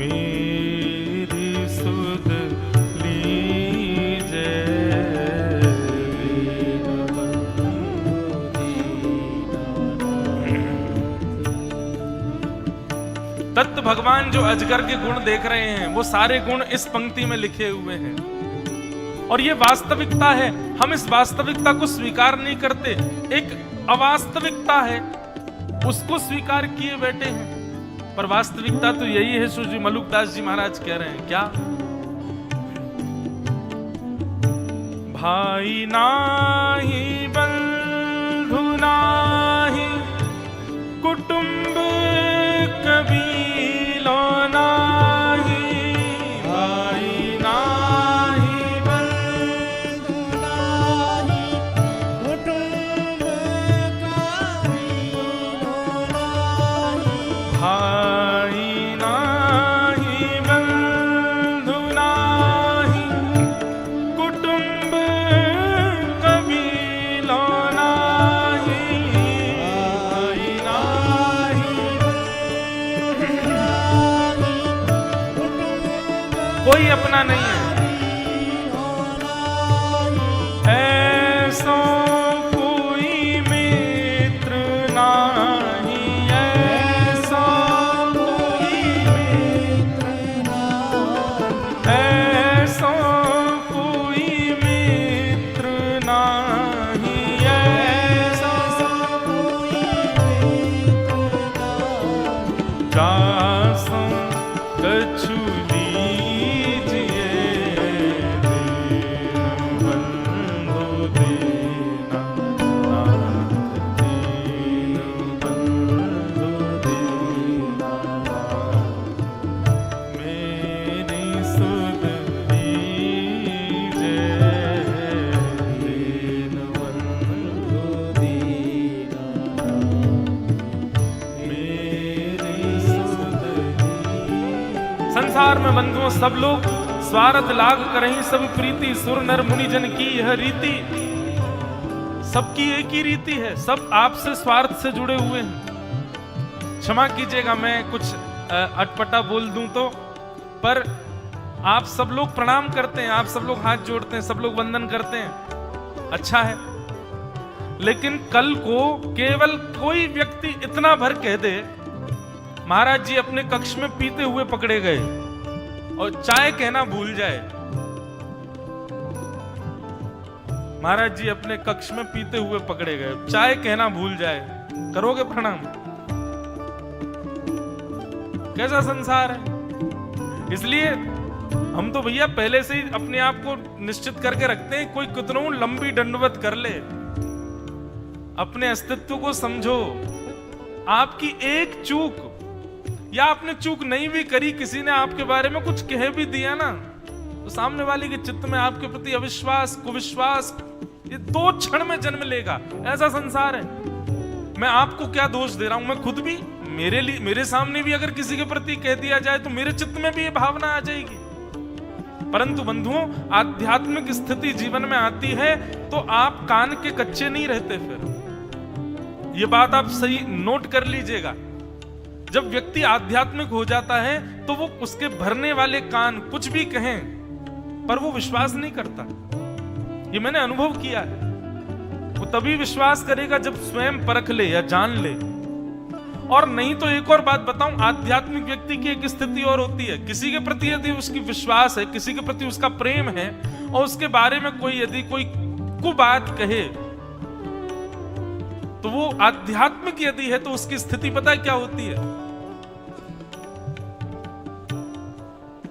मेरी सुध लीजे। तत्व भगवान जो अजगर के गुण देख रहे हैं वो सारे गुण इस पंक्ति में लिखे हुए हैं और ये वास्तविकता है। हम इस वास्तविकता को स्वीकार नहीं करते, एक अवास्तविकता है उसको स्वीकार किए बैठे हैं, पर वास्तविकता तो यही है। श्री मलुकदास जी महाराज कह रहे हैं क्या? भाई नाही बंधु नाही कुटुंब कबीलो नाही, भाई नाही बंधु नाही कुटुंब कबीलो नाही, भाई नाही बंधु नाही कुटुंब कबीलो नाही, भाई नाही कोई अपना नहीं है। ऐसो कोई मित्र नाही, ऐसो कोई मित्र नाही, ऐसो कोई मित्र नाही, ऐसो कोई मित्र नाही, जासो कछु संसार में बंधुओं सब लोग स्वार्थ लाग करहीं सब प्रीति, सुर नर मुनि जन की यह रीति। सबकी एक ही रीति है, सब आपसे स्वार्थ से जुड़े हुए हैं। क्षमा कीजिएगा मैं कुछ अटपटा बोल दूं तो, पर आप सब लोग प्रणाम करते हैं, आप सब लोग हाथ जोड़ते हैं, सब लोग वंदन करते हैं, अच्छा है। लेकिन कल को केवल कोई व्यक्ति इतना भर कह दे, महाराज जी अपने कक्ष में पीते हुए पकड़े गए और चाय कहना भूल जाए, महाराज जी अपने कक्ष में पीते हुए पकड़े गए, चाय कहना भूल जाए, करोगे प्रणाम? कैसा संसार है। इसलिए हम तो भैया पहले से ही अपने आप को निश्चित करके रखते हैं, कोई कितनों लंबी दंडवत कर ले, अपने अस्तित्व को समझो। आपकी एक चूक या आपने चूक नहीं भी करी, किसी ने आपके बारे में कुछ कह भी दिया ना, तो सामने वाले के चित्त में आपके प्रति अविश्वास, कुविश्वास ये 2 क्षण में जन्म लेगा। ऐसा संसार है। मैं आपको क्या दोष दे रहा हूं, मैं खुद भी मेरे सामने भी अगर किसी के प्रति कह दिया जाए तो मेरे चित्त में भी ये भावना आ जाएगी। परंतु बंधुओं, आध्यात्मिक स्थिति जीवन में आती है तो आप कान के कच्चे नहीं रहते। फिर ये बात आप सही नोट कर लीजिएगा। जब व्यक्ति आध्यात्मिक हो जाता है तो वो उसके भरने वाले कान कुछ भी कहें पर वो विश्वास नहीं करता। ये मैंने अनुभव किया है। वो तभी विश्वास करेगा जब स्वयं परख ले या जान ले। और नहीं तो एक और बात बताऊं, आध्यात्मिक व्यक्ति की एक स्थिति और होती है, किसी के प्रति यदि उसकी विश्वास है, किसी के प्रति उसका प्रेम है और उसके बारे में कोई यदि कोई कुबात कहे तो वो आध्यात्मिक यदि है तो उसकी स्थिति पता क्या होती है?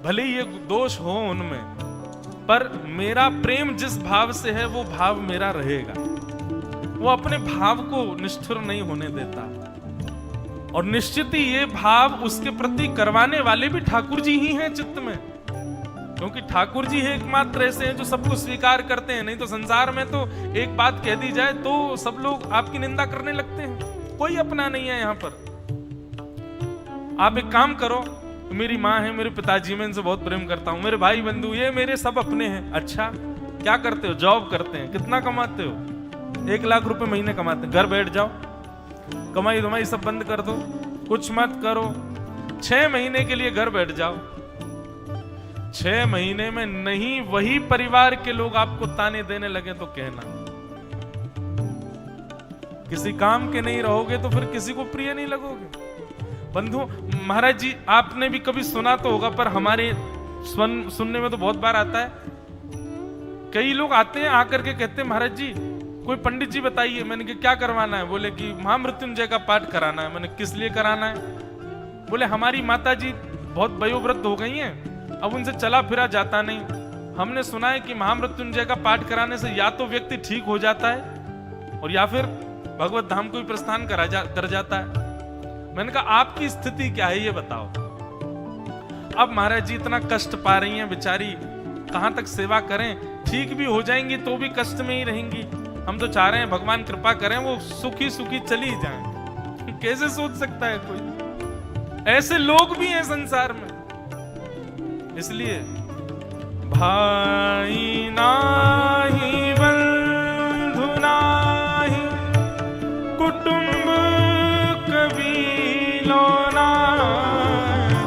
भले ये दोष हो उनमें, पर मेरा प्रेम जिस भाव से है वो भाव मेरा रहेगा। वो अपने भाव को निष्ठुर नहीं होने देता। और निश्चित ही ये भाव उसके प्रति करवाने वाले भी ठाकुर जी ही हैं चित्त में, क्योंकि ठाकुर जी है एकमात्र ऐसे हैं जो सबको स्वीकार करते हैं। नहीं तो संसार में तो एक बात कह दी जाए तो सब लोग आपकी निंदा करने लगते हैं। कोई अपना नहीं है यहाँ पर। आप एक काम करो, मेरी माँ है, मेरे पिताजी, मैं इनसे बहुत प्रेम करता हूँ, मेरे भाई बंधु ये मेरे सब अपने हैं। अच्छा क्या करते हो? जॉब करते हैं। कितना कमाते हो? 1 लाख रुपए महीने कमाते हैं। घर बैठ जाओ, कमाई धमाई सब बंद कर दो, कुछ मत करो, 6 महीने के लिए घर बैठ जाओ, 6 महीने में नहीं वही परिवार के लोग आपको ताने देने लगे तो कहना। किसी काम के नहीं रहोगे तो फिर किसी को प्रिय नहीं लगोगे। बंधु महाराज जी, आपने भी कभी सुना तो होगा, पर हमारे सुनने में तो बहुत बार आता है। कई लोग आते हैं, आकर के कहते हैं महाराज जी कोई पंडित जी बताइए। मैंने कहा क्या करवाना है? बोले कि महामृत्युंजय का पाठ कराना है। मैंने किस लिए कराना है? बोले हमारी माता जी बहुत वयोवृद्ध हो गई हैं, अब उनसे चला फिरा जाता नहीं। हमने सुना है कि महामृत्युंजय का पाठ कराने से या तो व्यक्ति ठीक हो जाता है और या फिर भगवत धाम को भी प्रस्थान कर जाता है। मैंने कहा आपकी स्थिति क्या है ये बताओ। अब महाराज जी इतना कष्ट पा रही हैं बेचारी, कहां तक सेवा करें? ठीक भी हो जाएंगी तो भी कष्ट में ही रहेंगी। हम तो चाह रहे हैं भगवान कृपा करें वो सुखी सुखी चली जाएं। कैसे सोच सकता है कोई? ऐसे लोग भी हैं संसार में। इसलिए भाई नाही बंधु नाही कुटुंब कबीलो नाही,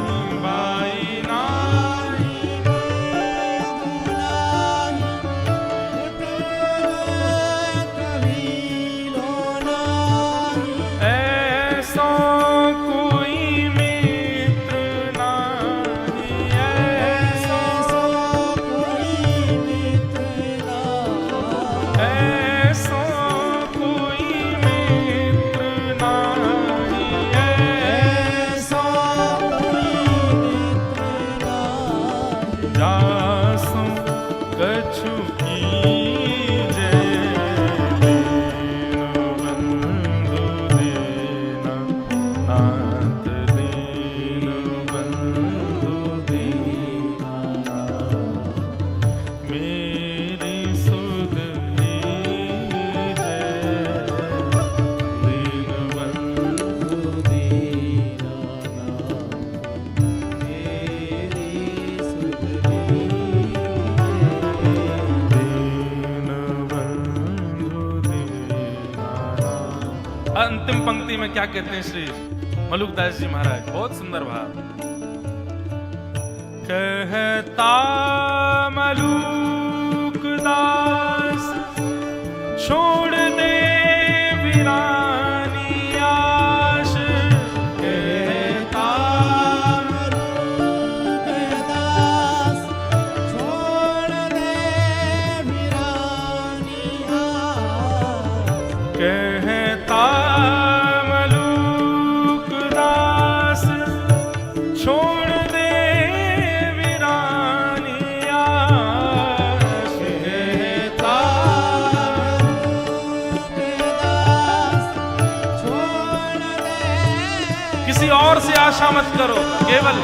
भाई नाही बंधु नाही कुटुंब कबीलो नाही, ऐसो कोई मित्र नाही, ऐसो कोई मित्र नाही, ऐसो कोई मित्र नाही, ऐसो कोई मित्र नाही, जासु कछु कीजे दीन बंधु दीना, नाथ दीन बंधु दीना, मेरी सुध लीजे दीन बंधु दीना, मेरी सुध दीन बंधु दीना। अंतिम पंक्ति में क्या कहते हैं श्री मलुकदास जी महाराज? बहुत सुंदर भाव। कहता मलुकदास छोड़ दे वीरानी आश, कहता मलुकदास छोड़ दे वीरानी आश, कहता मलुकदास छोड़ दे वीरानी आश, कहता मलुकदास छोड़ दे। किसी और से आशा मत करो, केवल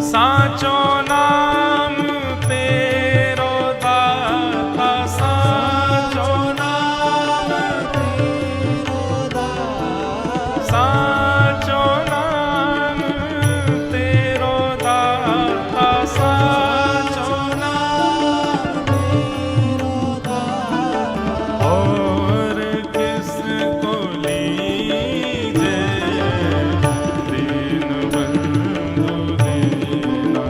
साचो नाम तेरो दाता, साचो नाम तेरो दाता, साचो नाम तेरो दाता, साचो नाम तेरो दाता, और किसको लीजे दीन बंधु दीना,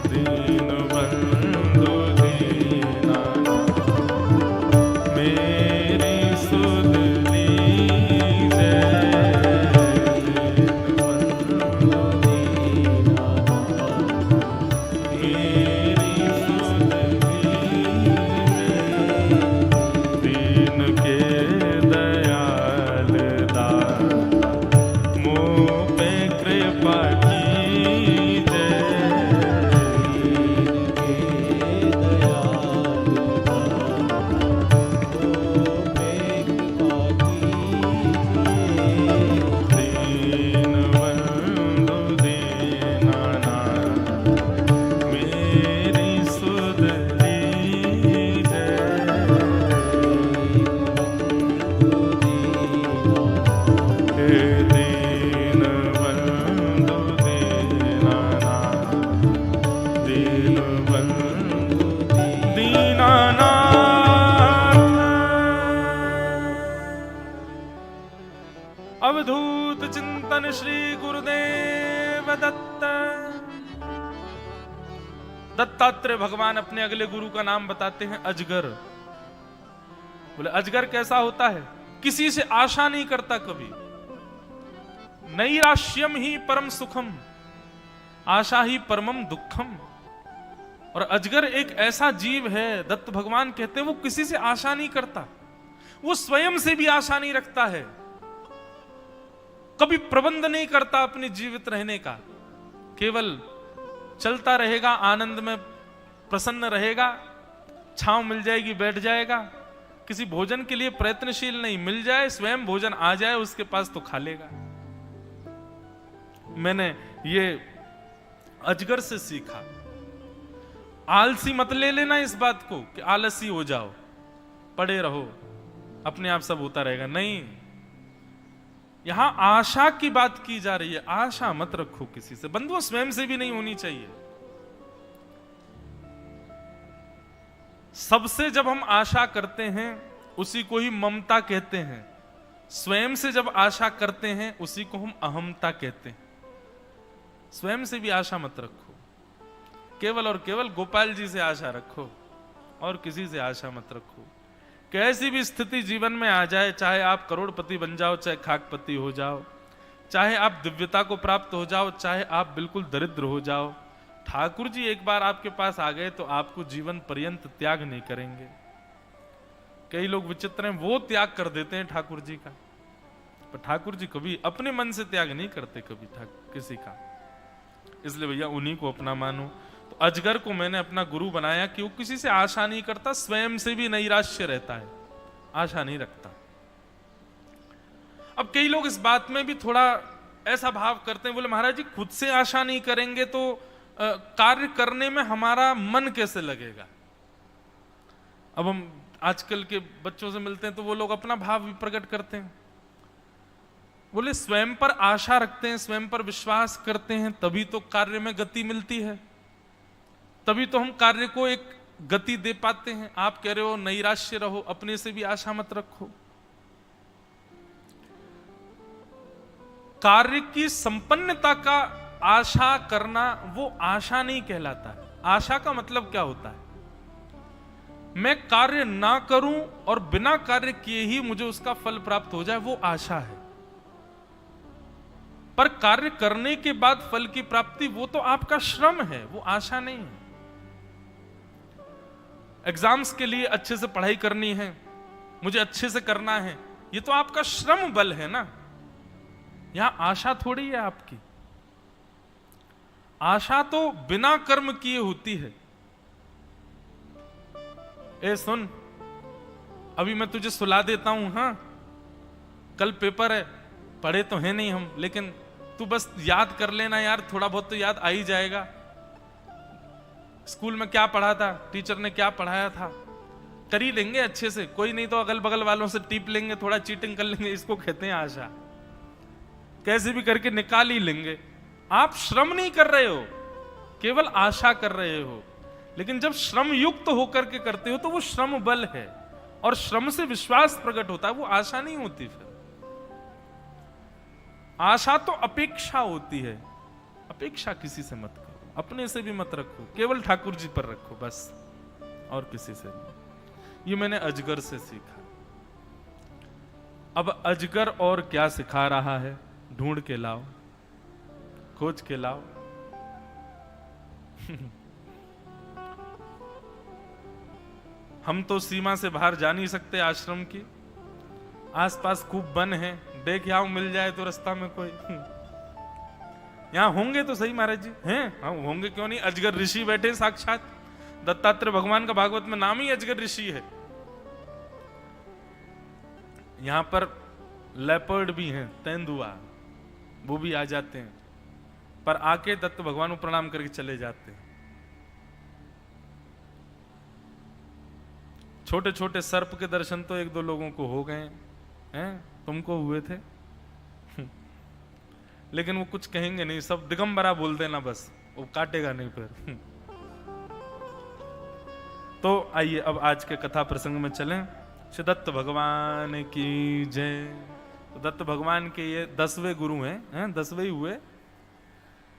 दीन बंधु दीना, मेरी सुध लीजे दीन बंधु दीना, मेरी सुध लीजे दीन के दयाल दाता, मुँह पे कृपा कीजे दीन के दयाल दाता, मुँह पे कृपा कीजे दीन बंधु दीना, मेरी सुध लीजे दीन बंधु दीना, दत्त। दत्तात्रेय भगवान अपने अगले गुरु का नाम बताते हैं अजगर। बोले अजगर कैसा होता है? किसी से आशा नहीं करता कभी। नैराश्यम ही परम सुखम, आशा ही परमम दुखम। और अजगर एक ऐसा जीव है, दत्त भगवान कहते हैं, वो किसी से आशा नहीं करता, वो स्वयं से भी आशा नहीं रखता है, कभी प्रबंध नहीं करता अपने जीवित रहने का, केवल चलता रहेगा, आनंद में प्रसन्न रहेगा, छांव मिल जाएगी बैठ जाएगा, किसी भोजन के लिए प्रयत्नशील नहीं, मिल जाए स्वयं भोजन आ जाए उसके पास तो खा लेगा। मैंने ये अजगर से सीखा। आलसी मत ले लेना इस बात को कि आलसी हो जाओ, पड़े रहो, अपने आप सब होता रहेगा, नहीं। यहां आशा की बात की जा रही है। आशा मत रखो किसी से, बंधुओं स्वयं से भी नहीं होनी चाहिए। सबसे जब हम आशा करते हैं उसी को ही ममता कहते हैं। स्वयं से जब आशा करते हैं उसी को हम अहमता कहते हैं। स्वयं से भी आशा मत रखो, केवल और केवल गोपाल जी से आशा रखो और किसी से आशा मत रखो। कैसी भी स्थिति जीवन में आ जाए, चाहे आप करोड़पति बन जाओ, चाहे खाकपति हो जाओ, चाहे आप दिव्यता को प्राप्त हो जाओ, चाहे आप बिल्कुल दरिद्र हो जाओ, ठाकुर जी एक बार आपके पास आ गए तो आपको जीवन पर्यंत त्याग नहीं करेंगे। कई लोग विचित्र हैं, वो त्याग कर देते हैं ठाकुर जी का, पर ठाकुर जी कभी अपने मन से त्याग नहीं करते कभी किसी का। इसलिए भैया उन्हीं को अपना मानो। तो अजगर को मैंने अपना गुरु बनाया कि वो किसी से आशा नहीं करता, स्वयं से भी नैराश्य रहता है, आशा नहीं रखता। अब कई लोग इस बात में भी थोड़ा ऐसा भाव करते हैं, बोले महाराज जी खुद से आशा नहीं करेंगे तो कार्य करने में हमारा मन कैसे लगेगा। अब हम आजकल के बच्चों से मिलते हैं तो वो लोग अपना भाव भी प्रकट करते हैं, बोले स्वयं पर आशा रखते हैं, स्वयं पर विश्वास करते हैं, तभी तो कार्य में गति मिलती है, तभी तो हम कार्य को एक गति दे पाते हैं। आप कह रहे हो नैराश्य रहो, अपने से भी आशा मत रखो। कार्य की संपन्नता का आशा करना वो आशा नहीं कहलाता है। आशा का मतलब क्या होता है? मैं कार्य ना करूं और बिना कार्य किए ही मुझे उसका फल प्राप्त हो जाए, वो आशा है। पर कार्य करने के बाद फल की प्राप्ति वो तो आपका श्रम है, वो आशा नहीं है। एग्जाम्स के लिए अच्छे से पढ़ाई करनी है, मुझे अच्छे से करना है, ये तो आपका श्रम बल है ना, यहां आशा थोड़ी है आपकी। आशा तो बिना कर्म किए होती है। ए सुन, अभी मैं तुझे सुला देता हूं, हां कल पेपर है, पढ़े तो है नहीं हम, लेकिन तू बस याद कर लेना यार, थोड़ा बहुत तो याद आ ही जाएगा। स्कूल में क्या पढ़ा था, टीचर ने क्या पढ़ाया था, कर ही लेंगे अच्छे से, कोई नहीं तो अगल बगल वालों से टिप लेंगे, थोड़ा चीटिंग कर लेंगे, इसको कहते हैं आशा। कैसे भी करके निकाल ही लेंगे। आप श्रम नहीं कर रहे हो, केवल आशा कर रहे हो। लेकिन जब श्रम युक्त होकर के करते हो तो वो श्रम बल है, और श्रम से विश्वास प्रकट होता है, वो आशा नहीं होती। फिर आशा तो अपेक्षा होती है। अपेक्षा किसी से मत करो, अपने से भी मत रखो, केवल ठाकुर जी पर रखो बस, और किसी से नहीं। ये मैंने अजगर से सीखा। अब अजगर और क्या सिखा रहा है, ढूंढ के लाओ, खोज के लाओ। हम तो सीमा से बाहर जा नहीं सकते आश्रम की, आसपास खूब वन है, देख आओ मिल जाए तो रास्ता में कोई। यहां होंगे तो सही महाराज जी, हैं हाँ होंगे, क्यों नहीं। अजगर ऋषि बैठे साक्षात, दत्तात्रेय भगवान का भागवत में नाम ही अजगर ऋषि है। यहां पर लेपर्ड भी हैं, तेंदुआ, वो भी आ जाते हैं, पर आके दत्त भगवान को प्रणाम करके चले जाते हैं। छोटे छोटे सर्प के दर्शन तो एक दो लोगों को हो गए हैं, तुमको हुए थे। लेकिन वो कुछ कहेंगे नहीं, सब दिगंबरा बोल देना बस, वो काटेगा नहीं फिर। तो आइए अब आज के कथा प्रसंग में चलें। श्री दत्त भगवान की जय। तो दत्त भगवान के ये 10वें गुरु हैं, 10वें ही हुए।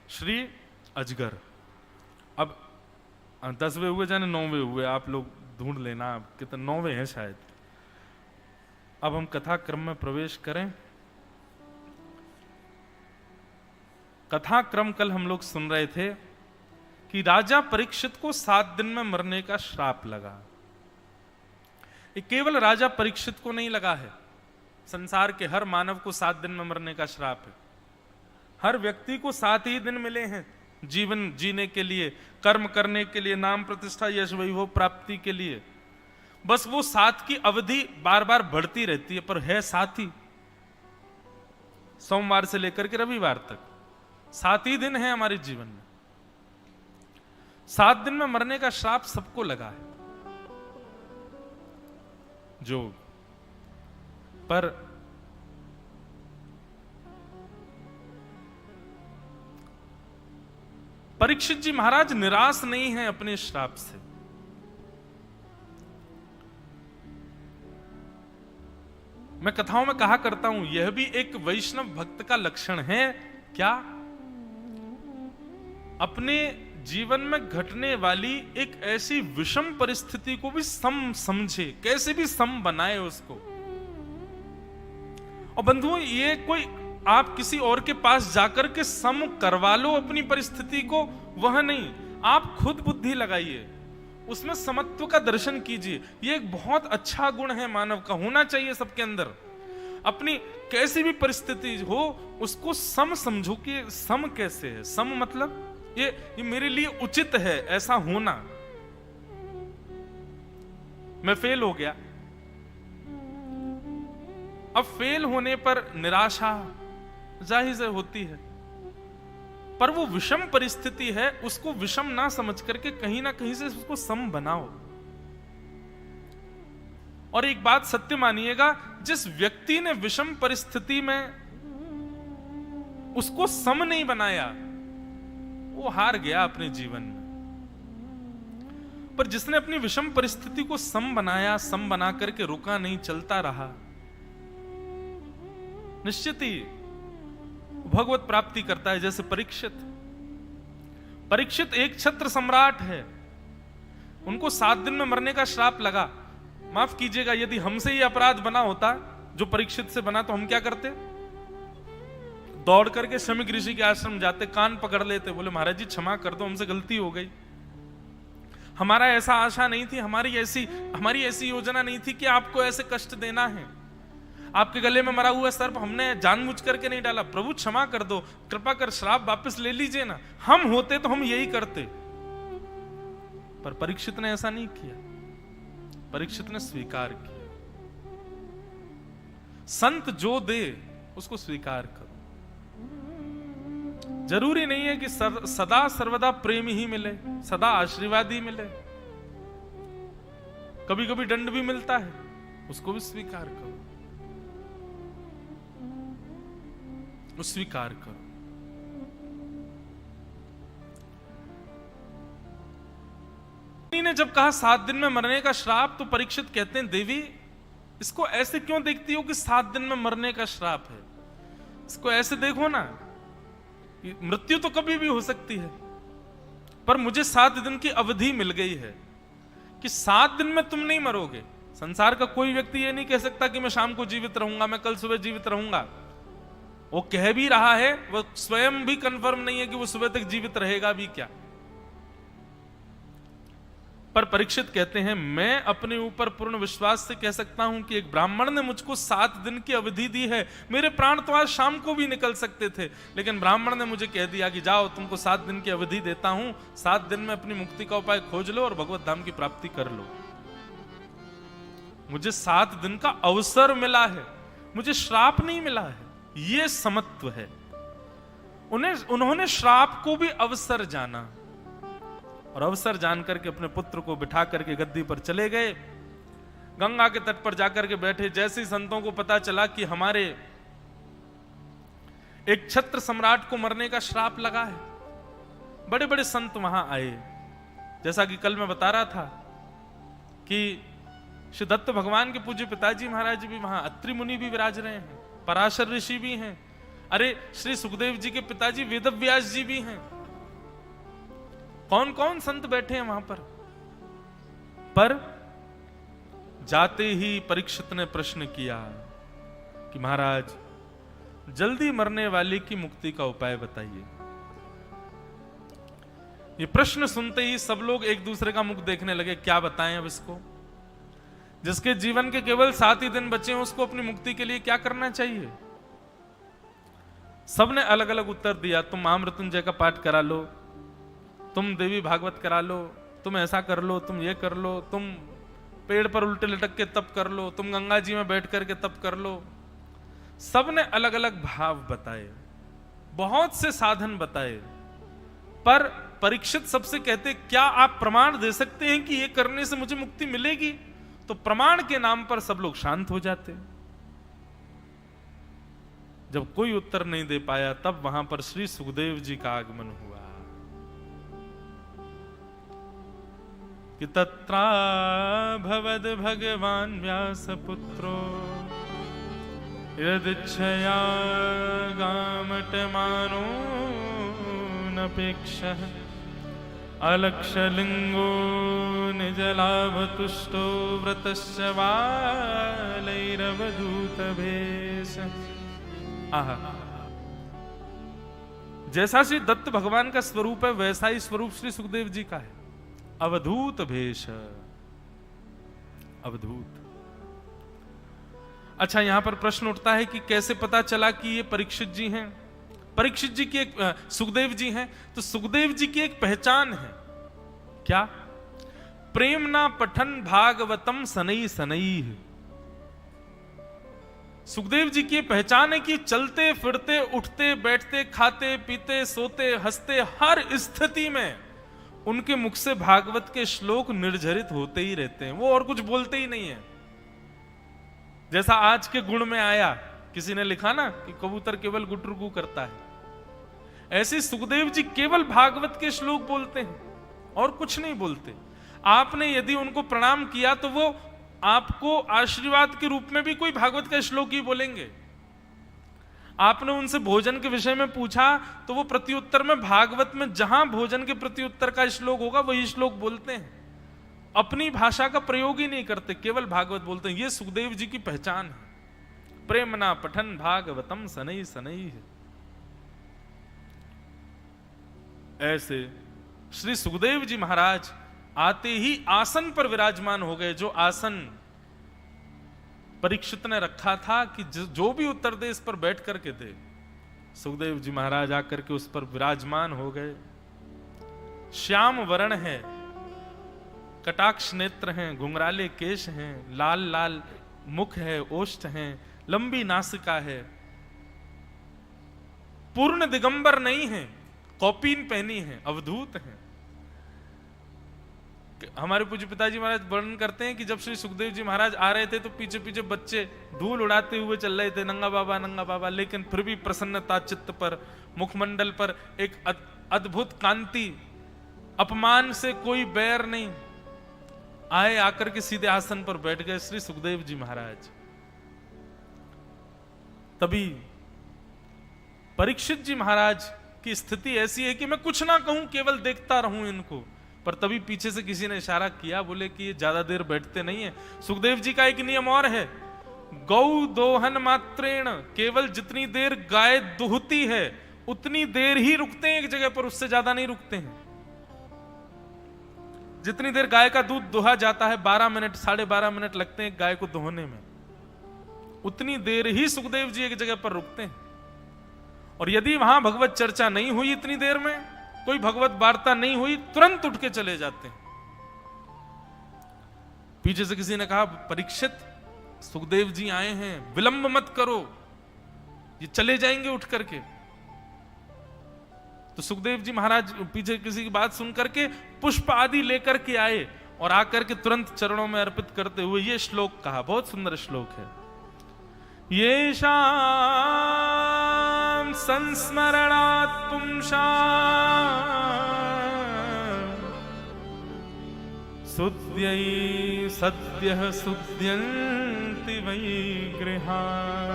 श्री अजगर। अब 10वें हुए जाने 9वें हुए, आप लोग ढूंढ लेना कितने 9वें हैं शायद। अब हम कथा क्रम में प्रवेश करें। कथा क्रम कल हम लोग सुन रहे थे कि राजा परीक्षित को 7 दिन में मरने का श्राप लगा। ये केवल राजा परीक्षित को नहीं लगा है, संसार के हर मानव को 7 दिन में मरने का श्राप है। हर व्यक्ति को 7 ही दिन मिले हैं जीवन जीने के लिए, कर्म करने के लिए, नाम प्रतिष्ठा यश वैभव प्राप्ति के लिए। बस वो 7 की अवधि बार बार बढ़ती रहती है, पर है 7 ही। सोमवार से लेकर के रविवार तक 7 ही दिन है हमारे जीवन में। 7 दिन में मरने का श्राप सबको लगा है जो, पर परीक्षित जी महाराज निराश नहीं है अपने श्राप से। मैं कथाओं में कहा करता हूं, यह भी एक वैष्णव भक्त का लक्षण है क्या, अपने जीवन में घटने वाली एक ऐसी विषम परिस्थिति को भी सम समझे, कैसे भी सम बनाए उसको। और बंधुओं, ये कोई आप किसी और के पास जाकर के सम करवा लो अपनी परिस्थिति को, वह नहीं, आप खुद बुद्धि लगाइए, उसमें समत्व का दर्शन कीजिए। ये एक बहुत अच्छा गुण है मानव का, होना चाहिए सबके अंदर। अपनी कैसी भी परिस्थिति हो उसको सम समझो कि सम कैसे है। सम मतलब ये मेरे लिए उचित है ऐसा होना। मैं फेल हो गया, अब फेल होने पर निराशा जाहिर से होती है, पर वो विषम परिस्थिति है, उसको विषम ना समझ करके कहीं ना कहीं से उसको सम बनाओ। और एक बात सत्य मानिएगा, जिस व्यक्ति ने विषम परिस्थिति में उसको सम नहीं बनाया वो हार गया अपने जीवन में। पर जिसने अपनी विषम परिस्थिति को सम बनाया, सम बना करके रुका नहीं, चलता रहा, निश्चित ही भगवत प्राप्ति करता है। जैसे परीक्षित एक छत्र सम्राट है, उनको 7 दिन में मरने का श्राप लगा। माफ कीजिएगा, यदि हमसे ये अपराध बना होता जो परीक्षित से बना तो हम क्या करते? दौड़ करके शमीक ऋषि के आश्रम जाते, कान पकड़ लेते, बोले महाराज जी क्षमा कर दो, हमसे गलती हो गई, हमारा ऐसा आशा नहीं थी, हमारी ऐसी योजना नहीं थी कि आपको ऐसे कष्ट देना है, आपके गले में मरा हुआ सर्प हमने जानबूझ करके नहीं डाला, प्रभु क्षमा कर दो, कृपा कर श्राप वापस ले लीजिए ना। हम होते तो हम यही करते, पर परीक्षित ने ऐसा नहीं किया, परीक्षित ने स्वीकार किया। संत जो दे उसको स्वीकार करो। जरूरी नहीं है कि सदा सर्वदा प्रेम ही मिले, सदा आशीर्वाद ही मिले, कभी कभी दंड भी मिलता है, उसको भी स्वीकार करो, स्वीकार करो। ने जब कहा 7 दिन में मरने का श्राप, तो परीक्षित कहते हैं देवी इसको ऐसे क्यों देखती हो कि 7 दिन में मरने का श्राप है? इसको ऐसे देखो ना, मृत्यु तो कभी भी हो सकती है, पर मुझे 7 दिन की अवधि मिल गई है कि 7 दिन में तुम नहीं मरोगे। संसार का कोई व्यक्ति ये नहीं कह सकता कि मैं शाम को जीवित रहूंगा, मैं कल सुबह जीवित रहूंगा। वो कह भी रहा है, वो स्वयं भी कंफर्म नहीं है कि वो सुबह तक जीवित रहेगा भी क्या। पर परीक्षित कहते हैं मैं अपने ऊपर पूर्ण विश्वास से कह सकता हूं कि एक ब्राह्मण ने मुझको 7 दिन की अवधि दी है। मेरे प्राण तो आज शाम को भी निकल सकते थे, लेकिन ब्राह्मण ने मुझे कह दिया कि जाओ तुमको 7 दिन की अवधि देता हूं, 7 दिन में अपनी मुक्ति का उपाय खोज लो और भगवत धाम की प्राप्ति कर लो। मुझे 7 दिन का अवसर मिला है, मुझे श्राप नहीं मिला है। ये समत्व है। उन्होंने श्राप को भी अवसर जाना और अवसर जान करके अपने पुत्र को बिठा करके गद्दी पर चले गए। गंगा के तट पर जाकर के बैठे। जैसे ही संतों को पता चला कि हमारे एक छत्र सम्राट को मरने का श्राप लगा है, बड़े बड़े संत वहां आए। जैसा कि कल मैं बता रहा था कि श्री दत्त भगवान के पूज्य पिताजी महाराज भी वहां, अत्रि मुनि भी विराज रहे हैं, पराशर ऋषि भी हैं, अरे श्री सुखदेव जी के पिताजी वेदव्यास जी भी हैं। कौन कौन संत बैठे हैं वहां पर जाते ही परीक्षित ने प्रश्न किया कि महाराज जल्दी मरने वाले की मुक्ति का उपाय बताइए। ये प्रश्न सुनते ही सब लोग एक दूसरे का मुख देखने लगे, क्या बताएं अब इसको। जिसके जीवन के केवल 7 ही दिन बचे हैं उसको अपनी मुक्ति के लिए क्या करना चाहिए। सबने अलग अलग उत्तर दिया। तुम महामृत्युंजय का पाठ करा लो, तुम देवी भागवत करा लो, तुम ऐसा कर लो, तुम ये कर लो, तुम पेड़ पर उल्टे लटक के तप कर लो, तुम गंगा जी में बैठ करके तप कर लो। सबने अलग अलग भाव बताए, बहुत से साधन बताए, पर परीक्षित सबसे कहते क्या आप प्रमाण दे सकते हैं कि ये करने से मुझे मुक्ति मिलेगी। तो प्रमाण के नाम पर सब लोग शांत हो जाते। जब कोई उत्तर नहीं दे पाया तब वहां पर श्री सुखदेव जी का आगमन हुआ कि तत्रा भवद भगवान व्यासपुत्रो यदिच्छया गामटमानो नपेक्षः अलक्षलिंगो निजलाभतुष्टो व्रतश्च बालैरवधूतभेष। आहा, जैसा श्री दत्त भगवान का स्वरूप है वैसा ही स्वरूप श्री सुखदेव जी का है। अवधूत भेष, अवधूत। अच्छा, यहां पर प्रश्न उठता है कि कैसे पता चला कि ये परीक्षित जी हैं। परीक्षित जी की एक सुखदेव जी हैं, तो सुखदेव जी की एक पहचान है। क्या? प्रेमना पठन भागवतम सनई सनई। सुखदेव जी की पहचान है कि चलते फिरते उठते बैठते खाते पीते सोते हंसते हर स्थिति में उनके मुख से भागवत के श्लोक निर्झरित होते ही रहते हैं। वो और कुछ बोलते ही नहीं है। जैसा आज के गुण में आया, किसी ने लिखा ना कि कबूतर केवल गुटरुगु करता है, ऐसे सुखदेव जी केवल भागवत के श्लोक बोलते हैं और कुछ नहीं बोलते। आपने यदि उनको प्रणाम किया तो वो आपको आशीर्वाद के रूप में भी कोई भागवत का श्लोक ही बोलेंगे। आपने उनसे भोजन के विषय में पूछा तो वो प्रत्युत्तर में भागवत में जहां भोजन के प्रत्युत्तर का श्लोक होगा वही श्लोक बोलते हैं। अपनी भाषा का प्रयोग ही नहीं करते, केवल भागवत बोलते हैं। ये सुखदेव जी की पहचान है। प्रेमना पठन भागवतम सनई सनई। ऐसे श्री सुखदेव जी महाराज आते ही आसन पर विराजमान हो गए। जो आसन परीक्षित ने रखा था कि जो भी उत्तर दे इस पर बैठ करके दे, सुखदेव जी महाराज आकर के उस पर विराजमान हो गए। श्याम वर्ण है, कटाक्ष नेत्र हैं, घुंघराले केश हैं, लाल लाल मुख है, ओष्ठ हैं, लंबी नासिका है, पूर्ण दिगंबर नहीं है, कौपीन पहनी है, अवधूत है। हमारे पूज्य पिताजी महाराज वर्णन करते हैं कि जब श्री सुखदेव जी महाराज आ रहे थे तो पीछे पीछे बच्चे धूल उड़ाते हुए चल रहे थे, नंगा बाबा, लेकिन फिर भी प्रसन्नता चित्त पर, मुखमंडल पर एक अद्भुत कांति, अपमान से कोई बैर नहीं। आए, आकर के सीधे आसन पर बैठ गए श्री सुखदेव जी महाराज। तभी परीक्षित जी महाराज की स्थिति ऐसी है कि मैं कुछ ना कहूं, केवल देखता रहूं इनको। पर तभी पीछे से किसी ने इशारा किया, बोले कि ये ज्यादा देर बैठते नहीं है। सुखदेव जी का एक नियम और है, गौ दोहन मात्रेण, केवल जितनी देर गाय दुहती है उतनी देर ही रुकते हैं एक जगह पर, उससे ज्यादा नहीं रुकते हैं। जितनी देर गाय का दूध दुहा जाता है, 12 मिनट 12.5 मिनट लगते हैं गाय को दोहने में, उतनी देर ही सुखदेव जी एक जगह पर रुकते हैं। और यदि वहां भगवत चर्चा नहीं हुई, इतनी देर में कोई भगवत वार्ता नहीं हुई, तुरंत उठ के चले जाते हैं। पीछे से किसी ने कहा, परीक्षित सुखदेव जी आए हैं, विलंब मत करो, ये चले जाएंगे उठ करके। तो सुखदेव जी महाराज पीछे किसी की बात सुन करके पुष्प आदि लेकर के आए और आकर के तुरंत चरणों में अर्पित करते हुए ये श्लोक कहा। बहुत सुंदर श्लोक है। येषां संस्मरणात् पुंसाम् सुद्यै सद्यः सुद्यन्ति वै गृहाः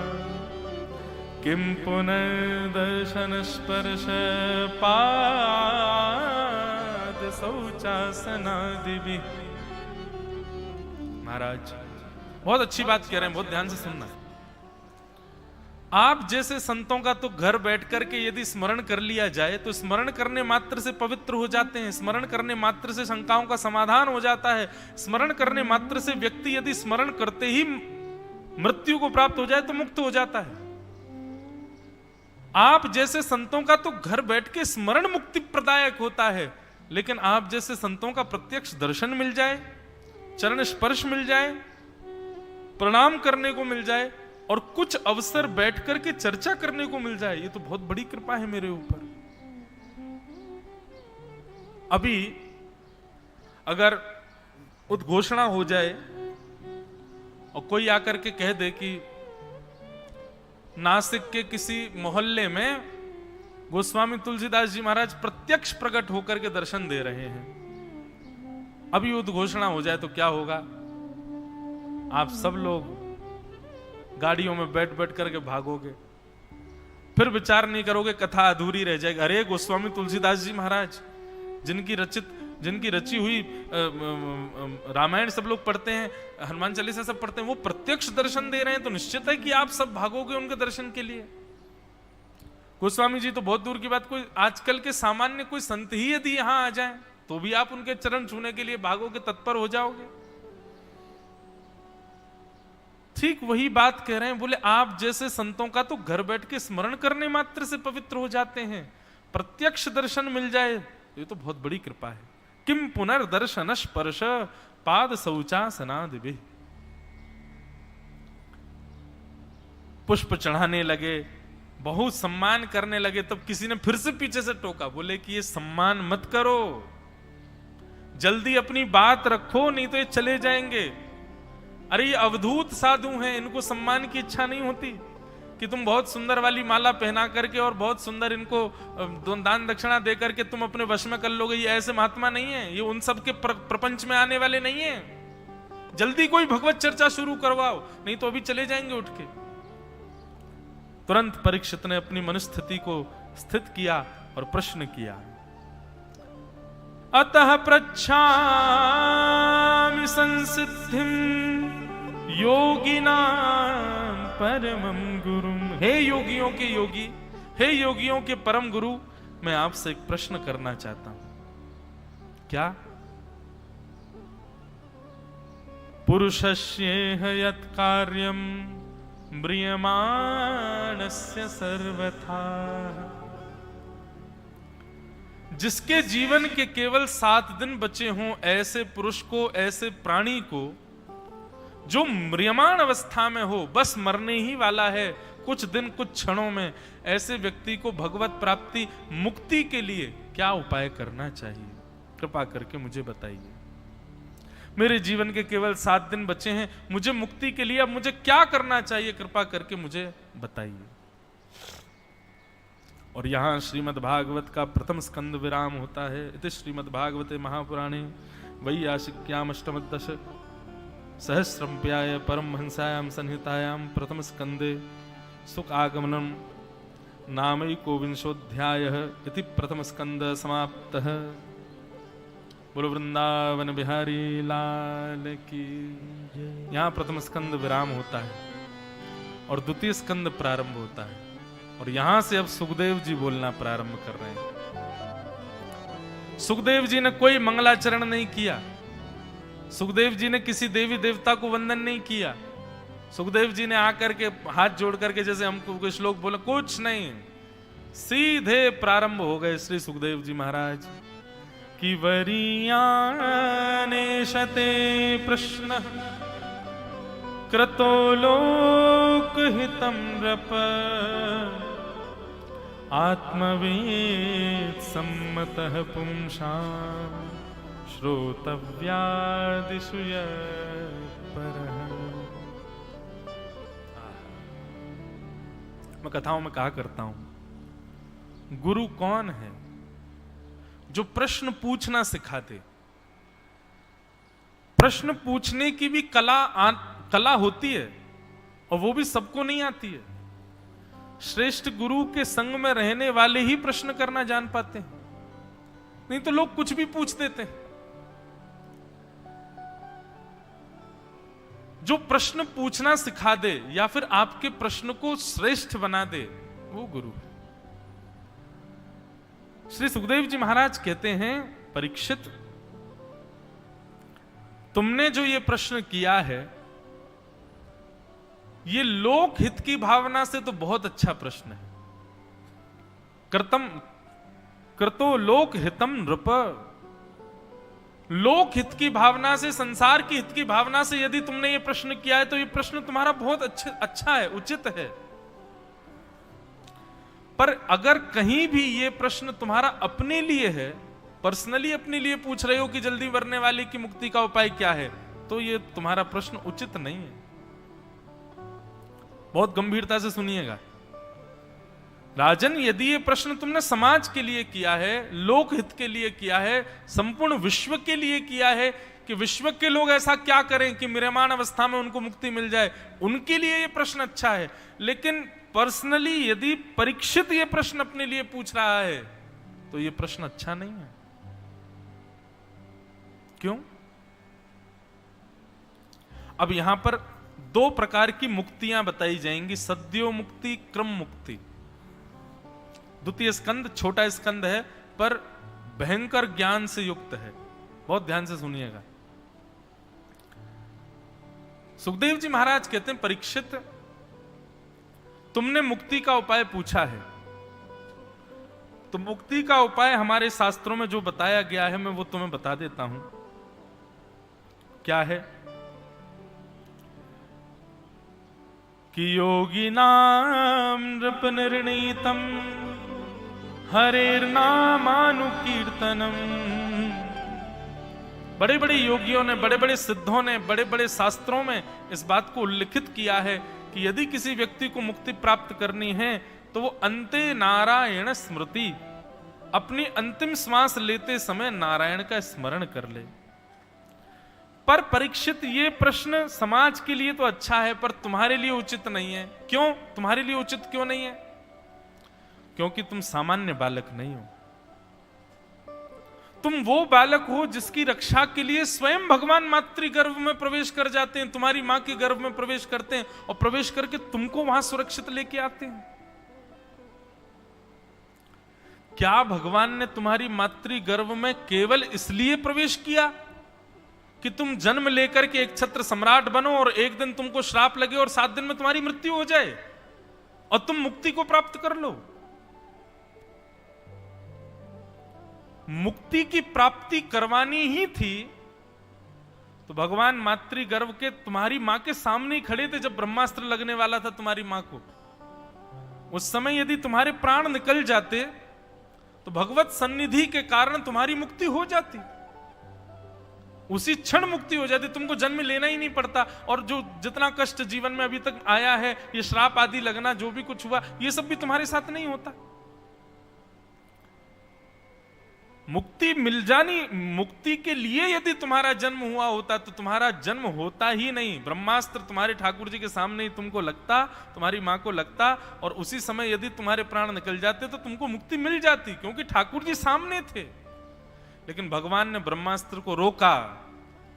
किम पुनर्दर्शन स्पर्श पाद शौचासनादि भी। महाराज बहुत अच्छी बात कह रहे हैं, बहुत ध्यान से सुनना। आप जैसे संतों का तो घर बैठ करके यदि स्मरण कर लिया जाए तो स्मरण करने मात्र से पवित्र हो जाते हैं, स्मरण करने मात्र से शंकाओं का समाधान हो जाता है, स्मरण करने मात्र से व्यक्ति यदि स्मरण करते ही मृत्यु को प्राप्त हो जाए तो मुक्त हो जाता है। आप जैसे संतों का तो घर बैठ के स्मरण मुक्ति प्रदायक होता है, लेकिन आप जैसे संतों का प्रत्यक्ष दर्शन मिल जाए, चरण स्पर्श मिल जाए, प्रणाम करने को मिल जाए और कुछ अवसर बैठ करके चर्चा करने को मिल जाए, ये तो बहुत बड़ी कृपा है मेरे ऊपर। अभी अगर उद्घोषणा हो जाए और कोई आकर के कह दे कि नासिक के किसी मोहल्ले में गोस्वामी तुलसीदास जी महाराज प्रत्यक्ष प्रकट होकर के दर्शन दे रहे हैं, अभी उद्घोषणा हो जाए तो क्या होगा? आप सब लोग गाड़ियों में बैठ बैठ करके भागोगे, फिर विचार नहीं करोगे, कथा अधूरी रह जाएगी। अरे गोस्वामी तुलसीदास जी महाराज जिनकी रची हुई रामायण सब लोग पढ़ते हैं, हनुमान चालीसा सब पढ़ते हैं, वो प्रत्यक्ष दर्शन दे रहे हैं, तो निश्चित है कि आप सब भागोगे उनके दर्शन के लिए। गोस्वामी जी तो बहुत दूर की बात, कोई आजकल के सामान्य कोई संत ही यदि यहां आ जाए तो भी आप उनके चरण छूने के लिए भागोगे, तत्पर हो जाओगे। ठीक वही बात कह रहे हैं, बोले आप जैसे संतों का तो घर बैठ के स्मरण करने मात्र से पवित्र हो जाते हैं, प्रत्यक्ष दर्शन मिल जाए ये तो बहुत बड़ी कृपा है। किम पुनर्दर्शन स्पर्श पाद शौचासनादि भी। पुष्प चढ़ाने लगे, बहुत सम्मान करने लगे, तब किसी ने फिर से पीछे से टोका, बोले कि ये सम्मान मत करो, जल्दी अपनी बात रखो, नहीं तो ये चले जाएंगे। अरे ये अवधूत साधु हैं, इनको सम्मान की इच्छा नहीं होती कि तुम बहुत सुंदर वाली माला पहना करके और बहुत सुंदर इनको दान दक्षिणा दे करके तुम अपने वश में कर लोगे। ये ऐसे महात्मा नहीं है, ये उन सब के प्रपंच में आने वाले नहीं है। जल्दी कोई भगवत चर्चा शुरू करवाओ, नहीं तो अभी चले जाएंगे उठ के। तुरंत परीक्षित ने अपनी मनस्थिति को स्थित किया और प्रश्न किया, अतः पृच्छामि संसिद्धिं योगिनां परमं गुरुं। हे योगियों के योगी, हे योगियों के परम गुरु, मैं आपसे एक प्रश्न करना चाहता हूं। क्या? पुरुषस्येह यत् कार्यं म्रियमाणस्य सर्वथा। जिसके जीवन के केवल 7 दिन बचे हों, ऐसे पुरुष को, ऐसे प्राणी को जो म्रियमाण अवस्था में हो, बस मरने ही वाला है कुछ दिन कुछ क्षणों में, ऐसे व्यक्ति को भगवत प्राप्ति मुक्ति के लिए क्या उपाय करना चाहिए? कृपा करके मुझे बताइए। मेरे जीवन के केवल 7 दिन बचे हैं, मुझे मुक्ति के लिए अब मुझे क्या करना चाहिए? कृपा करके मुझे बताइए। और यहां श्रीमद् भागवत का प्रथम स्कंद विराम होता है। इति श्रीमद् भागवते महापुराणे वैयासिक्याम अष्टमदश सहस्रम्प्याय परमहंसायां संहितायां प्रथम स्कंदे सुख आगमनम नामैकोविंशोऽध्यायः इति प्रथम स्कंद समाप्तः। बोलो वृंदावन बिहारी लाल की। यहाँ प्रथम स्कंद विराम होता है और द्वितीय स्कंद प्रारंभ होता है, और यहां से अब सुखदेव जी बोलना प्रारंभ कर रहे हैं। सुखदेव जी ने कोई मंगलाचरण नहीं किया, सुखदेव जी ने किसी देवी देवता को वंदन नहीं किया, सुखदेव जी ने आकर के हाथ जोड़ करके जैसे हमको कोई श्लोक बोला, कुछ नहीं, सीधे प्रारंभ हो गए श्री सुखदेव जी महाराज कि वरीयाने शते प्रश्न क्रतो लोकहितं नृप आत्मवेद सम्मतः पुंसां श्रोतव्यादिषु परः। मैं कथाओं में कहा करता हूं, गुरु कौन है? जो प्रश्न पूछना सिखाते। प्रश्न पूछने की भी कला होती है, और वो भी सबको नहीं आती है। श्रेष्ठ गुरु के संग में रहने वाले ही प्रश्न करना जान पाते हैं, नहीं तो लोग कुछ भी पूछ देते हैं। जो प्रश्न पूछना सिखा दे या फिर आपके प्रश्न को श्रेष्ठ बना दे, वो गुरु है। श्री सुखदेव जी महाराज कहते हैं, परीक्षित, तुमने जो ये प्रश्न किया है, ये लोक हित की भावना से तो बहुत अच्छा प्रश्न है। कृतो लोक हितम नृप, लोक हित की भावना से, संसार की हित की भावना से यदि तुमने ये प्रश्न किया है तो ये प्रश्न तुम्हारा बहुत अच्छा है, उचित है। पर अगर कहीं भी ये प्रश्न तुम्हारा अपने लिए है, पर्सनली अपने लिए पूछ रहे हो कि जल्दी मरने वाले की मुक्ति का उपाय क्या है, तो ये तुम्हारा प्रश्न उचित नहीं है। बहुत गंभीरता से सुनिएगा राजन, यदि ये प्रश्न तुमने समाज के लिए किया है, लोकहित के लिए किया है, संपूर्ण विश्व के लिए किया है कि विश्व के लोग ऐसा क्या करें कि विरामान अवस्था में उनको मुक्ति मिल जाए, उनके लिए ये प्रश्न अच्छा है। लेकिन पर्सनली यदि परीक्षित ये प्रश्न अपने लिए पूछ रहा है तो ये प्रश्न अच्छा नहीं है। क्यों? अब यहां पर दो प्रकार की मुक्तियां बताई जाएंगी, सद्यो मुक्ति, क्रम मुक्ति। द्वितीय स्कंद छोटा स्कंद है पर भयंकर ज्ञान से युक्त है, बहुत ध्यान से सुनिएगा। सुखदेव जी महाराज कहते हैं, परीक्षित, तुमने मुक्ति का उपाय पूछा है, तो मुक्ति का उपाय हमारे शास्त्रों में जो बताया गया है मैं वो तुम्हें बता देता हूं। क्या है कि योगी नाम नृप निर्णीतम हरेर नामानुकीर्तनम। बड़े बड़े योगियों ने, बड़े बड़े सिद्धों ने, बड़े बड़े शास्त्रों में इस बात को उल्लिखित किया है कि यदि किसी व्यक्ति को मुक्ति प्राप्त करनी है तो वो अंते नारायण स्मृति, अपनी अंतिम श्वास लेते समय नारायण का स्मरण कर ले। पर परीक्षित, ये प्रश्न समाज के लिए तो अच्छा है पर तुम्हारे लिए उचित नहीं है। क्यों? तुम्हारे लिए उचित क्यों नहीं है? क्योंकि तुम सामान्य बालक नहीं हो। तुम वो बालक हो जिसकी रक्षा के लिए स्वयं भगवान मातृ गर्भ में प्रवेश कर जाते हैं, तुम्हारी मां के गर्भ में प्रवेश करते हैं और प्रवेश करके तुमको वहां सुरक्षित लेके आते हैं। क्या भगवान ने तुम्हारी मातृ गर्भ में केवल इसलिए प्रवेश किया कि तुम जन्म लेकर के एक छत्र सम्राट बनो और एक दिन तुमको श्राप लगे और 7 दिन में तुम्हारी मृत्यु हो जाए और तुम मुक्ति को प्राप्त कर लो? मुक्ति की प्राप्ति करवानी ही थी तो भगवान मातृ गर्भ के तुम्हारी मां के सामने ही खड़े थे जब ब्रह्मास्त्र लगने वाला था तुम्हारी मां को। उस समय यदि तुम्हारे प्राण निकल जाते तो भगवत सन्निधि के कारण तुम्हारी मुक्ति हो जाती, उसी क्षण मुक्ति हो जाती, तुमको जन्म लेना ही नहीं पड़ता। और जो जितना कष्ट जीवन में अभी तक आया है, ये श्राप आदि लगना, जो भी कुछ हुआ, ये सब भी तुम्हारे साथ नहीं होता। मुक्ति मिल जानी, मुक्ति के लिए यदि तुम्हारा जन्म हुआ होता तो तुम्हारा जन्म होता ही नहीं। ब्रह्मास्त्र तुम्हारे ठाकुर जी के सामने ही तुमको लगता, तुम्हारी मां को लगता और उसी समय यदि तुम्हारे प्राण निकल जाते तो तुमको मुक्ति मिल जाती, क्योंकि ठाकुर जी सामने थे। लेकिन भगवान ने ब्रह्मास्त्र को रोका,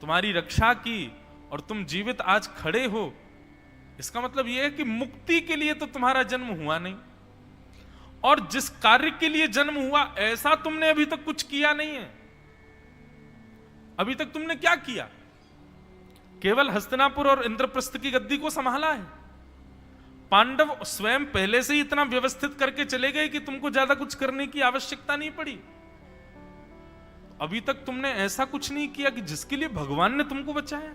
तुम्हारी रक्षा की और तुम जीवित आज खड़े हो। इसका मतलब यह है कि मुक्ति के लिए तो तुम्हारा जन्म हुआ नहीं, और जिस कार्य के लिए जन्म हुआ ऐसा तुमने अभी तक कुछ किया नहीं है। अभी तक तुमने क्या किया? केवल हस्तिनापुर और इंद्रप्रस्थ की गद्दी को संभाला है। पांडव स्वयं पहले से ही इतना व्यवस्थित करके चले गए कि तुमको ज्यादा कुछ करने की आवश्यकता नहीं पड़ी। अभी तक तुमने ऐसा कुछ नहीं किया कि जिसके लिए भगवान ने तुमको बचाया।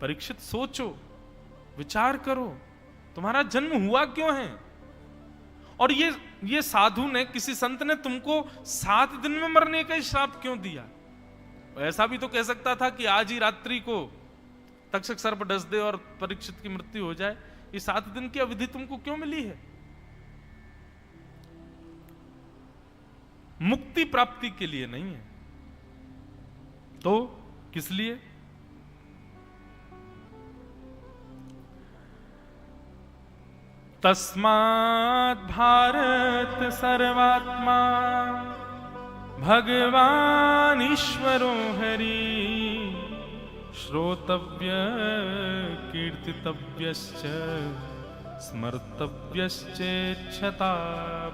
परीक्षित, सोचो, विचार करो, तुम्हारा जन्म हुआ क्यों है? और ये साधु ने, किसी संत ने तुमको 7 दिन में मरने का श्राप क्यों दिया? ऐसा भी तो कह सकता था कि आज ही रात्रि को तक्षक सर्प डस दे और परीक्षित की मृत्यु हो जाए। ये 7 दिन की अवधि तुमको क्यों मिली है? मुक्ति प्राप्ति के लिए नहीं है तो किस लिए? तस्मात् भारत सर्वात्मा भगवान ईश्वरो हरि श्रोतव्य कीर्तितव्यश्च स्मर्तव्यश्चेच्छता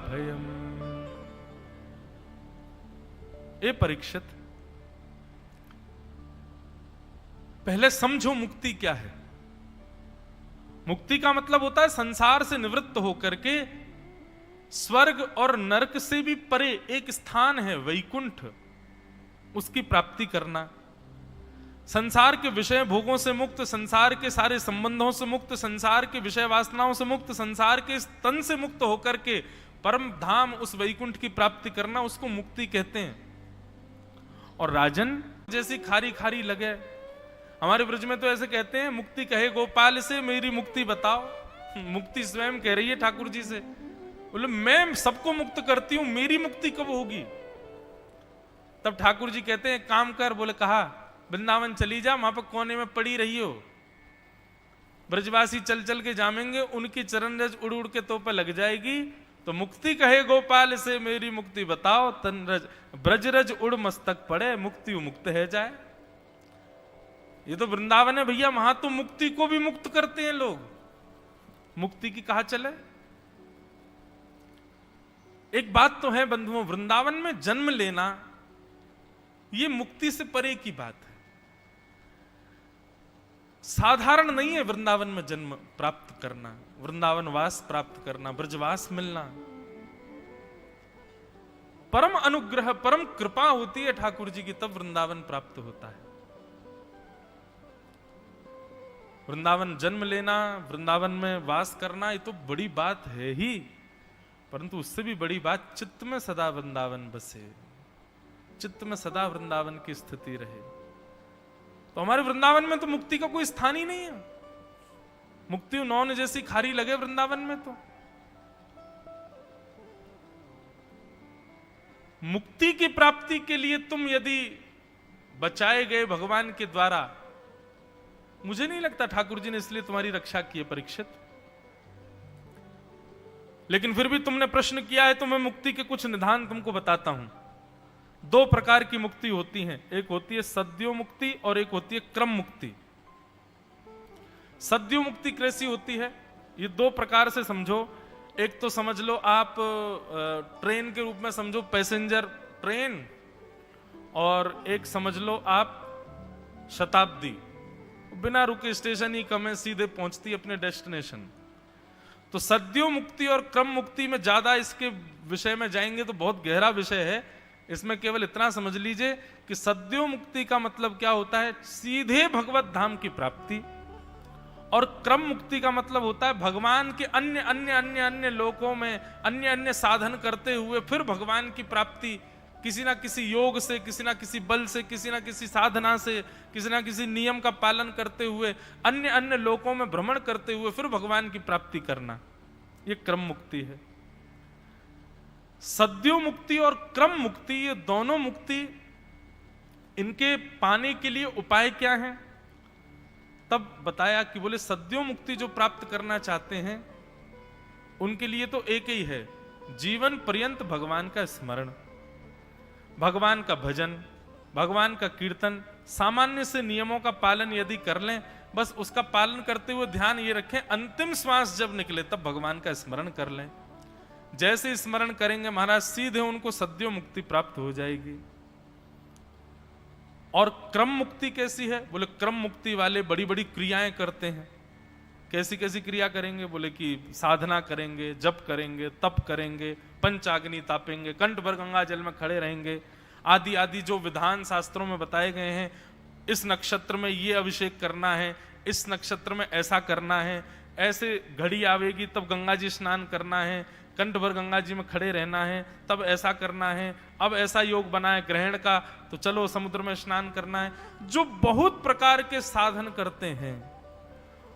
भयम्। ए परीक्षित, पहले समझो मुक्ति क्या है। मुक्ति का मतलब होता है संसार से निवृत्त होकर के स्वर्ग और नरक से भी परे एक स्थान है वैकुंठ, उसकी प्राप्ति करना। संसार के विषय भोगों से मुक्त, संसार के सारे संबंधों से मुक्त, संसार के विषय वासनाओं से मुक्त, संसार के तन से मुक्त होकर के परम धाम उस वैकुंठ की प्राप्ति करना, उसको मुक्ति कहते हैं। और राजन जैसी खारी खारी लगे, हमारे ब्रज में तो ऐसे कहते हैं, मुक्ति कहे गोपाल से मेरी मुक्ति बताओ। मुक्ति स्वयं कह रही है ठाकुर जी से, बोले मैं सबको मुक्त करती हूं, मेरी मुक्ति कब होगी। तब ठाकुर जी कहते हैं काम कर। बोले कहा वृंदावन चली जा, वहां पर कोने में पड़ी रही हो, ब्रजवासी चल चल के जामेंगे, उनकी चरण रज उड़ उड़ के तो पे लग जाएगी। तो मुक्ति कहे गोपाल से मेरी मुक्ति बताओ, तन रज ब्रज रज उड़ मस्तक पड़े, मुक्ति मुक्त है जाए। ये तो वृंदावन है भैया, वहां तो मुक्ति को भी मुक्त करते हैं लोग। मुक्ति की कहा चले। एक बात तो है बंधुओं, वृंदावन में जन्म लेना ये मुक्ति से परे की बात है। साधारण नहीं है वृंदावन में जन्म प्राप्त करना, वृंदावन वास प्राप्त करना, ब्रजवास मिलना। परम अनुग्रह, परम कृपा होती है ठाकुर जी की, तब वृंदावन प्राप्त होता है। वृंदावन जन्म लेना, वृंदावन में वास करना, ये तो बड़ी बात है ही, परंतु उससे भी बड़ी बात चित्त में सदा वृंदावन बसे, चित्त में सदा वृंदावन की स्थिति रहे। तो हमारे वृंदावन में तो मुक्ति का कोई स्थान ही नहीं है। मुक्ति नौन जैसी खारी लगे वृंदावन में। तो मुक्ति की प्राप्ति के लिए तुम यदि बचाए गए भगवान के द्वारा, मुझे नहीं लगता ठाकुर जी ने इसलिए तुम्हारी रक्षा की है परीक्षित। लेकिन फिर भी तुमने प्रश्न किया है तो मैं मुक्ति के कुछ निधान तुमको बताता हूं। दो प्रकार की मुक्ति होती है, एक होती है सद्यो मुक्ति और एक होती है क्रम मुक्ति। सद्यो मुक्ति कैसी होती है, ये दो प्रकार से समझो। एक तो समझ लो आप ट्रेन के रूप में समझो, पैसेंजर ट्रेन, और एक समझ लो आप शताब्दी, बिना रुके स्टेशन ही कम है, सीधे पहुंचती अपने डेस्टिनेशन। तो सद्यो मुक्ति और क्रम मुक्ति में ज्यादा इसके विषय में जाएंगे तो बहुत गहरा विषय है। इसमें केवल इतना समझ लीजिए कि सद्यो मुक्ति का मतलब क्या होता है, सीधे भगवत धाम की प्राप्ति, और क्रम मुक्ति का मतलब होता है भगवान के अन्य अन्य अन्य अन्य लोकों में अन्य अन्य साधन करते हुए फिर भगवान की प्राप्ति, किसी ना किसी योग से, किसी ना किसी बल से, किसी ना किसी साधना से, किसी ना किसी नियम का पालन करते हुए अन्य अन्य लोकों में भ्रमण करते हुए फिर भगवान की प्राप्ति करना, ये क्रम मुक्ति है। सद्यो मुक्ति और क्रम मुक्ति, ये दोनों मुक्ति, इनके पाने के लिए उपाय क्या है तब बताया कि बोले सद्यो मुक्ति जो प्राप्त करना चाहते हैं उनके लिए तो एक ही है, जीवन पर्यंत भगवान का स्मरण, भगवान का भजन, भगवान का कीर्तन, सामान्य से नियमों का पालन यदि कर लें, बस उसका पालन करते हुए ध्यान ये रखें अंतिम श्वास जब निकले तब भगवान का स्मरण कर लें। जैसे स्मरण करेंगे महाराज सीधे उनको सद्यो मुक्ति प्राप्त हो जाएगी। और क्रम मुक्ति कैसी है, बोले क्रम मुक्ति वाले बड़ी बड़ी क्रियाएं करते हैं। कैसी कैसी क्रिया करेंगे, बोले कि साधना करेंगे, जप करेंगे, तप करेंगे, पंचाग्नि तापेंगे, कंठ भर गंगा जल में खड़े रहेंगे, आदि आदि जो विधान शास्त्रों में बताए गए हैं। इस नक्षत्र में ये अभिषेक करना है, इस नक्षत्र में ऐसा करना है, ऐसे घड़ी आवेगी तब गंगा जी स्नान करना है, कंठ भर गंगा जी में खड़े रहना है, तब ऐसा करना है, अब ऐसा योग बना है ग्रहण का तो चलो समुद्र में स्नान करना है। जो बहुत प्रकार के साधन करते हैं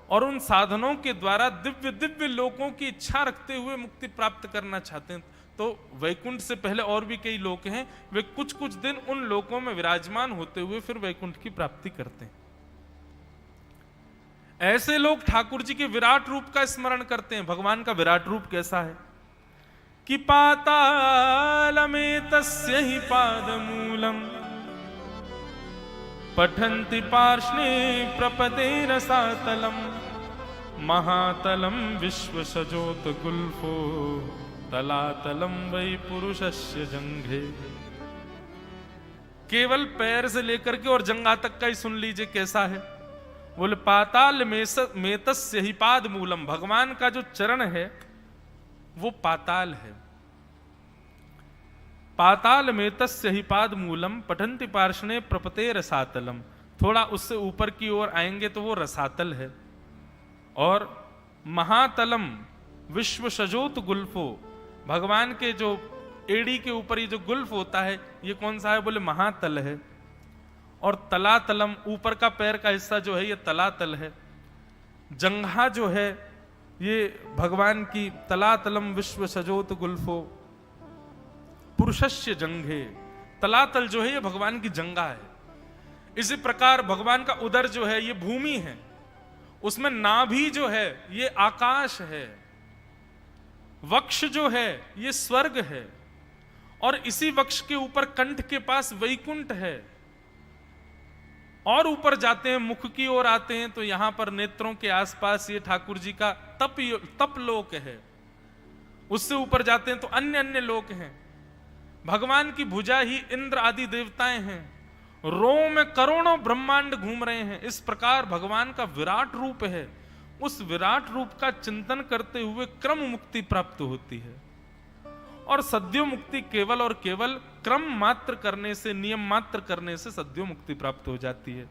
और उन साधनों के द्वारा दिव्य दिव्य लोकों की इच्छा रखते हुए मुक्ति प्राप्त करना चाहते हैं। तो वैकुंठ से पहले और भी कई लोक हैं, वे कुछ कुछ दिन उन लोकों में विराजमान होते हुए फिर वैकुंठ की प्राप्ति करते हैं। ऐसे लोग ठाकुर जी के विराट रूप का स्मरण करते हैं। भगवान का विराट रूप कैसा है कि पाताल में तस्य ही पादमूलम पठन्ति पार्ष्णे प्रपदे रसातलम महातलम विश्व सजोत गुल्फो तलातलम वै पुरुषस्य जंघे। केवल पैर से लेकर के और जंघा तक का ही सुन लीजिए कैसा है। बोले पाताल में तस्य ही पाद मूलम, भगवान का जो चरण है वो पाताल है। पाताल में तस्य ही पाद मूलम पठन्ति पार्ष्णे प्रपते रसातलम, थोड़ा उससे ऊपर की ओर आएंगे तो वो रसातल है। और महातलम विश्व सजोत गुल्फो, भगवान के जो एड़ी के ऊपर ये जो गुल्फ होता है ये कौन सा है? बोले महातल है। और तलातलम, ऊपर का पैर का हिस्सा जो है ये तलातल है। जंघा जो है ये भगवान की तलातलम विश्व सजोत गुल्फो पुरुषस्य जंघे, तलातल जो है ये भगवान की जंघा है। इसी प्रकार भगवान का उदर जो है ये भूमि है, उसमें नाभि जो है ये आकाश है, वक्ष जो है ये स्वर्ग है, और इसी वक्ष के ऊपर कंठ के पास वैकुंठ है। और ऊपर जाते हैं, मुख की ओर आते हैं तो यहां पर नेत्रों के आसपास ये ठाकुर जी का तप लोक है। उससे ऊपर जाते हैं तो अन्य अन्य लोक हैं। भगवान की भुजा ही इंद्र आदि देवताएं हैं। रोम में करोड़ों ब्रह्मांड घूम रहे हैं। इस प्रकार भगवान का विराट रूप है। उस विराट रूप का चिंतन करते हुए क्रम मुक्ति प्राप्त होती है। और सद्यो मुक्ति केवल और केवल क्रम मात्र करने से, नियम मात्र करने से सद्यो मुक्ति प्राप्त हो जाती है।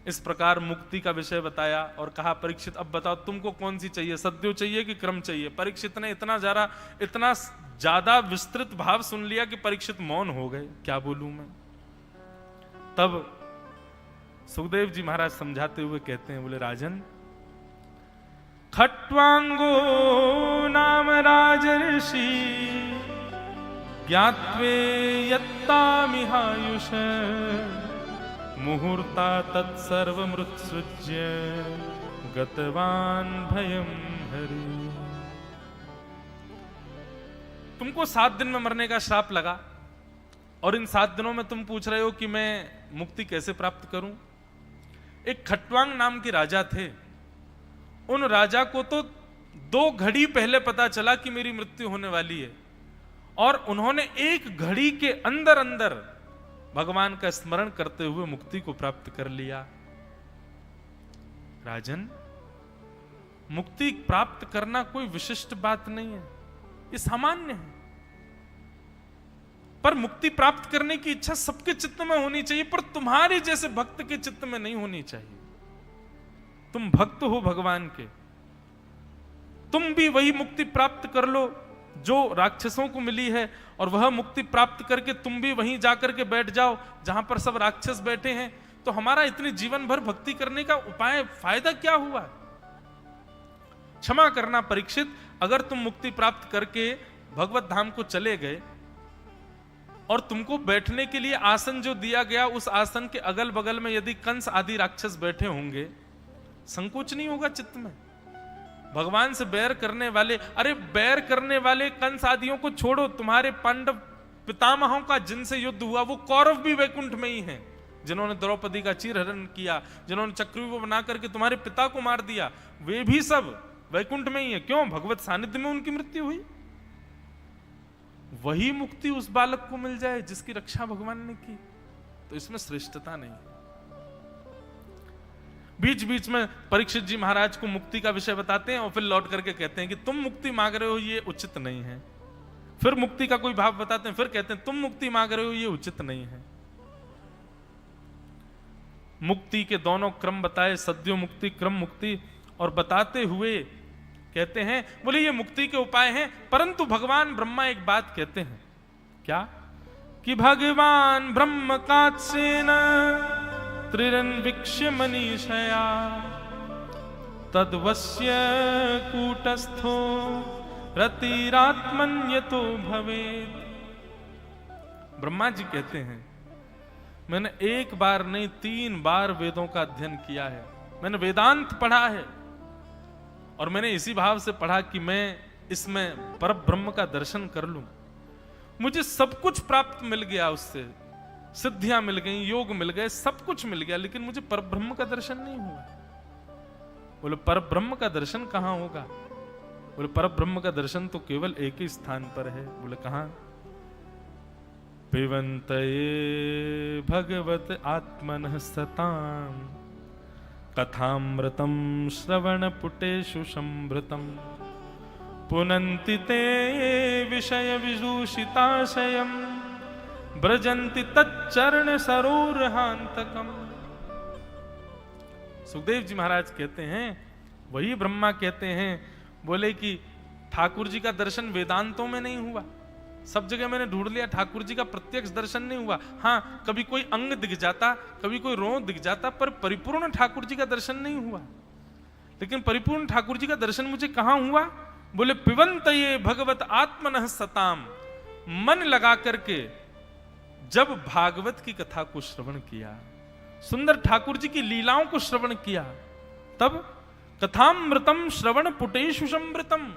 इस प्रकार मुक्ति का विषय बताया और कहा परीक्षित अब बताओ तुमको कौन सी चाहिए, सद्यो चाहिए कि क्रम चाहिए? परीक्षित ने इतना ज्यादा विस्तृत भाव सुन लिया कि परीक्षित मौन हो गए, क्या बोलूं मैं। तब सुखदेव जी महाराज समझाते हुए कहते हैं, बोले राजन, खट्वांगो नाम राजर्षि ज्ञात्वे यत्तामिहायुष मुहूर्ता तत्सर्वमृत्सृज्य गतवान भयम हरि। तुमको 7 दिन में मरने का श्राप लगा और इन 7 दिनों में तुम पूछ रहे हो कि मैं मुक्ति कैसे प्राप्त करूं। एक खट्वांग नाम के राजा थे। उन राजा को तो 2 घड़ी पहले पता चला कि मेरी मृत्यु होने वाली है, और उन्होंने 1 घड़ी के अंदर अंदर भगवान का स्मरण करते हुए मुक्ति को प्राप्त कर लिया। राजन, मुक्ति प्राप्त करना कोई विशिष्ट बात नहीं है, ये सामान्य है। पर मुक्ति प्राप्त करने की इच्छा सबके चित्त में होनी चाहिए, पर तुम्हारे जैसे भक्त के चित्त में नहीं होनी चाहिए। तुम भक्त हो भगवान के, तुम भी वही मुक्ति प्राप्त कर लो जो राक्षसों को मिली है, और वह मुक्ति प्राप्त करके तुम भी वहीं जाकर के बैठ जाओ जहां पर सब राक्षस बैठे हैं। तो हमारा इतने जीवन भर भक्ति करने का उपाय, फायदा क्या हुआ? क्षमा करना परीक्षित, अगर तुम मुक्ति प्राप्त करके भगवत धाम को चले गए और तुमको बैठने के लिए आसन जो दिया गया, उस आसन के अगल बगल में यदि कंस आदि राक्षस बैठे होंगे, संकोच नहीं होगा चित्त में? भगवान से बैर करने वाले, अरे बैर करने वाले कंस आदियों को छोड़ो, तुम्हारे पांडव पितामहों का जिनसे युद्ध हुआ वो कौरव भी वैकुंठ में ही हैं, जिन्होंने द्रौपदी का चीरहरण किया, जिन्होंने चक्रव्यूह बना करके तुम्हारे पिता को मार दिया, वे भी सब वैकुंठ में ही है। क्यों? भगवत सानिध्य में उनकी मृत्यु हुई। वही मुक्ति उस बालक को मिल जाए जिसकी रक्षा भगवान ने की, तो इसमें श्रेष्ठता नहीं है। बीच बीच में परीक्षित जी महाराज को मुक्ति का विषय बताते हैं और फिर लौट करके कहते हैं कि तुम मुक्ति मांग रहे हो ये उचित नहीं है। फिर मुक्ति का कोई भाव बताते हैं, फिर कहते हैं तुम मुक्ति मांग रहे हो ये उचित नहीं है। मुक्ति के दोनों क्रम बताए, सद्यो मुक्ति, क्रम मुक्ति, और बताते हुए कहते हैं, बोले ये मुक्ति के उपाय हैं, परंतु भगवान ब्रह्मा एक बात कहते हैं, क्या? कि भगवान ब्रह्म कात्सेन त्रिरन्वीक्ष्य मनीषया तद्वस्य कूटस्थो रतिरात्मन्यतो भवेत्। ब्रह्मा जी कहते हैं, मैंने 1 बार नहीं 3 बार वेदों का अध्ययन किया है, मैंने वेदांत पढ़ा है और मैंने इसी भाव से पढ़ा कि मैं इसमें परब्रह्म का दर्शन कर लूं। मुझे सब कुछ प्राप्त मिल गया, उससे सिद्धियां मिल गई, योग मिल गए, सब कुछ मिल गया, लेकिन मुझे परब्रह्म का दर्शन नहीं हुआ। बोले परब्रह्म का दर्शन कहां होगा? बोले परब्रह्म का दर्शन तो केवल एक ही स्थान पर है। बोले कहां? पिबन्तये भगवत आत्मनः सताम कथामृतं श्रवणपुटेषु संभृतम् पुनन्ति ते विषय विदूषिताशयम् ब्रजन्ति तच्चरण सरोरहान्तकम्। सुखदेव जी महाराज कहते हैं, वही ब्रह्मा कहते हैं, बोले कि ठाकुर जी का दर्शन वेदांतों में नहीं हुआ, सब जगह मैंने ढूंढ लिया, ठाकुर जी का प्रत्यक्ष दर्शन नहीं हुआ। हाँ, कभी कोई अंग दिख जाता, कभी कोई रों दिख जाता, पर परिपूर्ण ठाकुर जी का दर्शन नहीं हुआ। लेकिन परिपूर्ण ठाकुर जी का दर्शन मुझे कहां हुआ? बोले पिबन्तये भगवत आत्मनः सताम, मन लगा करके जब भागवत की कथा को श्रवण किया, सुंदर ठाकुर जी की लीलाओं को श्रवण किया, तब कथामृतम श्रवण पुटेषु संभृतम,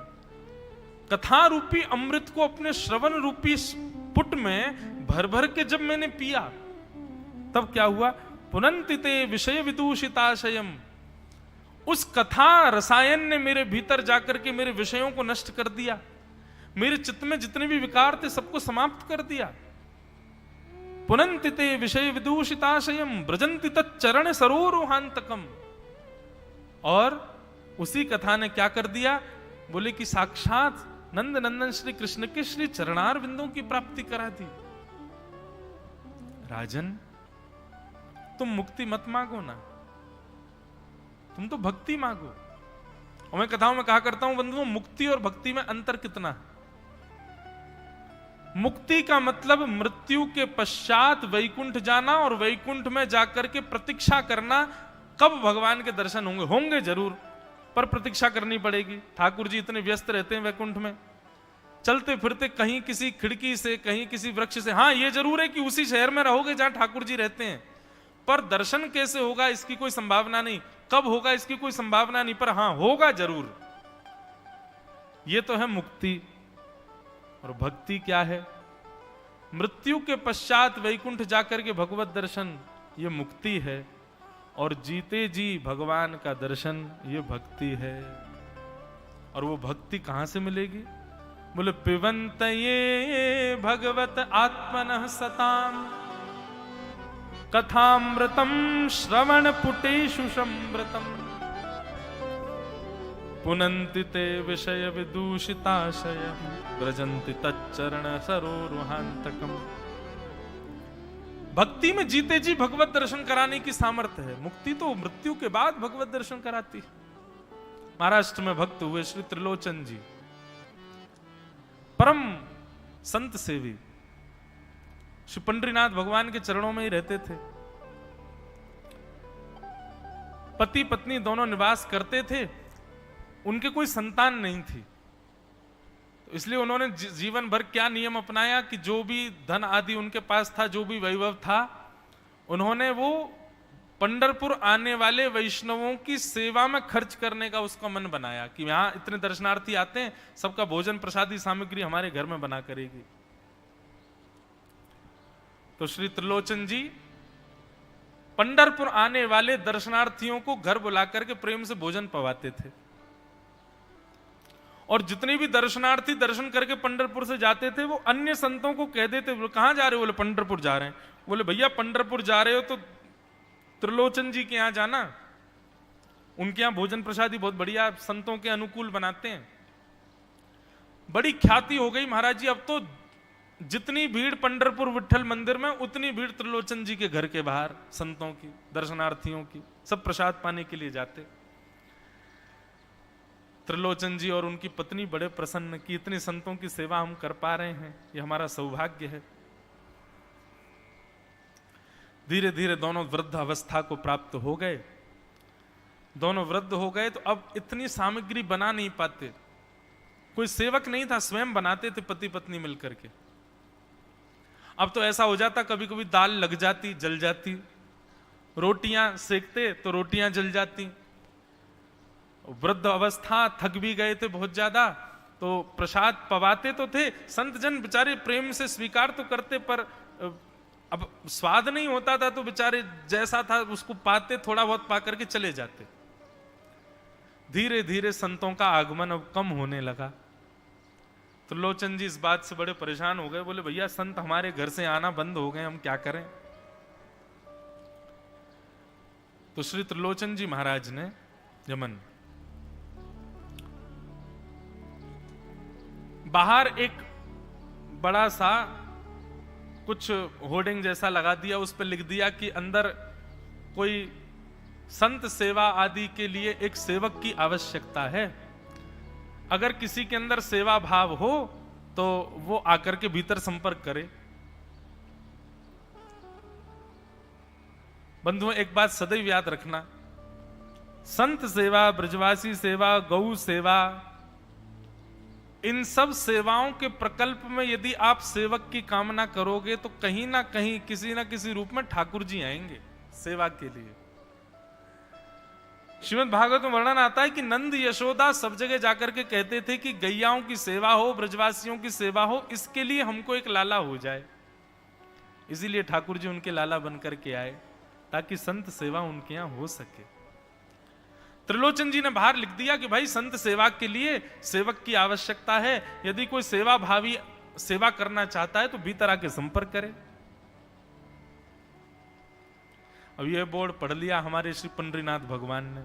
कथा रूपी अमृत को अपने श्रवण रूपी पुट में भर भर के जब मैंने पिया, तब क्या हुआ? पुनन्ति ते विषय विदूषिताशयम, उस कथा रसायन ने मेरे भीतर जाकर के मेरे विषयों को नष्ट कर दिया, मेरे चित्त में जितने भी विकार थे सबको समाप्त कर दिया। पुनन्ति ते विषय विदूषिताशयम ब्रजन्ति तच्चरण सरोरोहान्तकम, और उसी कथा ने क्या कर दिया? बोले कि साक्षात नंद नंदन श्री कृष्ण के श्री चरणार बिंदों की प्राप्ति करा दी। राजन, तुम मुक्ति मत मांगो ना, तुम तो भक्ति मांगो। और मैं कथाओं में कहा करता हूं बंधुओं, मुक्ति और भक्ति में अंतर कितना है? मुक्ति का मतलब मृत्यु के पश्चात वैकुंठ जाना, और वैकुंठ में जाकर के प्रतीक्षा करना कब भगवान के दर्शन होंगे। होंगे जरूर, पर प्रतीक्षा करनी पड़ेगी। ठाकुर जी इतने व्यस्त रहते हैं वैकुंठ में, चलते फिरते कहीं किसी खिड़की से, कहीं किसी वृक्ष से। हाँ, ये जरूर है कि उसी शहर में रहोगे जहां ठाकुर जी रहते हैं, पर दर्शन कैसे होगा इसकी कोई संभावना नहीं, कब होगा इसकी कोई संभावना नहीं, पर हाँ होगा जरूर। ये तो है मुक्ति। और भक्ति क्या है? मृत्यु के पश्चात वैकुंठ जाकर के भगवत दर्शन, ये मुक्ति है। और जीते जी भगवान का दर्शन, ये भक्ति है। और वो भक्ति कहां से मिलेगी? बोले पिबन्तये भगवत आत्मनः सताम कथामृतम श्रवण पुटेषु संभृतम् पुनन्ति ते विषय विदूषिताशयम् ब्रजन्ति तच्चरण सरोरुहान्तकम्। भक्ति में जीते जी भगवत दर्शन कराने की सामर्थ्य है। मुक्ति तो मृत्यु के बाद भगवत दर्शन कराती है। महाराष्ट्र में भक्त हुए श्री त्रिलोचन जी, परम संत सेवी, श्री पंडरीनाथ भगवान के चरणों में ही रहते थे। पति पत्नी दोनों निवास करते थे, उनके कोई संतान नहीं थी, तो इसलिए उन्होंने जीवन भर क्या नियम अपनाया कि जो भी धन आदि उनके पास था, जो भी वैभव था, उन्होंने वो पंढरपुर आने वाले वैष्णवों की सेवा में खर्च करने का उसका मन बनाया कि यहां इतने दर्शनार्थी आते हैं, सबका भोजन प्रसादी सामग्री हमारे घर में बना करेगी। तो श्री त्रिलोचन जी पंढरपुर आने वाले दर्शनार्थियों को घर बुला करके प्रेम से भोजन पवाते थे। और जितने भी दर्शनार्थी दर्शन करके पंढरपुर से जाते थे, वो अन्य संतों को कह देते, बोले कहां जा रहे हो? बोले पंढरपुर जा रहे हैं। बोले भैया पंढरपुर जा रहे हो तो त्रिलोचन जी के यहां जाना, उनके यहां भोजन प्रसादी बहुत बढ़िया संतों के अनुकूल बनाते हैं। बड़ी ख्याति हो गई महाराज जी। अब तो जितनी भीड़ पंढरपुर विठल मंदिर में, उतनी भीड़ त्रिलोचन जी के घर के बाहर संतों की, दर्शनार्थियों की, सब प्रसाद पाने के लिए जाते। त्रिलोचन जी और उनकी पत्नी बड़े प्रसन्न कि इतने संतों की सेवा हम कर पा रहे हैं, ये हमारा सौभाग्य है। धीरे धीरे दोनों वृद्ध अवस्था को प्राप्त हो गए। दोनों वृद्ध हो गए तो अब इतनी सामग्री बना नहीं पाते, कोई सेवक नहीं था, स्वयं बनाते थे पति पत्नी मिलकर के। अब तो ऐसा हो जाता, कभी कभी दाल लग जाती, जल जाती, रोटियां सेकते तो रोटियां जल जाती। वृद्ध अवस्था, थक भी गए थे बहुत ज्यादा, तो प्रसाद पवाते तो थे, संत जन बेचारे प्रेम से स्वीकार तो करते, पर अब स्वाद नहीं होता था तो बेचारे जैसा था उसको पाते, थोड़ा बहुत पा करके चले जाते। धीरे धीरे संतों का आगमन अब कम होने लगा। त्रिलोचन जी इस बात से बड़े परेशान हो गए, बोले भैया संत हमारे घर से आना बंद हो गए, हम क्या करें। तो श्री त्रिलोचन जी महाराज ने यमन बाहर एक बड़ा सा कुछ होर्डिंग जैसा लगा दिया, उस पर लिख दिया कि अंदर कोई संत सेवा आदि के लिए एक सेवक की आवश्यकता है, अगर किसी के अंदर सेवा भाव हो तो वो आकर के भीतर संपर्क करे। बंधुओं एक बात सदैव याद रखना, संत सेवा, ब्रजवासी सेवा, गौ सेवा, इन सब सेवाओं के प्रकल्प में यदि आप सेवक की कामना करोगे तो कहीं ना कहीं किसी ना किसी रूप में ठाकुर जी आएंगे सेवा के लिए। श्रीमद् भागवत में वर्णन आता है कि नंद यशोदा सब जगह जाकर के कहते थे कि गैयाओं की सेवा हो, ब्रजवासियों की सेवा हो, इसके लिए हमको एक लाला हो जाए। इसीलिए ठाकुर जी उनके लाला बनकर के आए ताकि संत सेवा उनके यहां हो सके। त्रिलोचन जी ने बाहर लिख दिया कि भाई संत सेवा के लिए सेवक की आवश्यकता है, यदि कोई सेवा भावी सेवा करना चाहता है तो भीतर आके संपर्क करे। अब यह बोर्ड पढ़ लिया हमारे श्री पंडरीनाथ भगवान ने,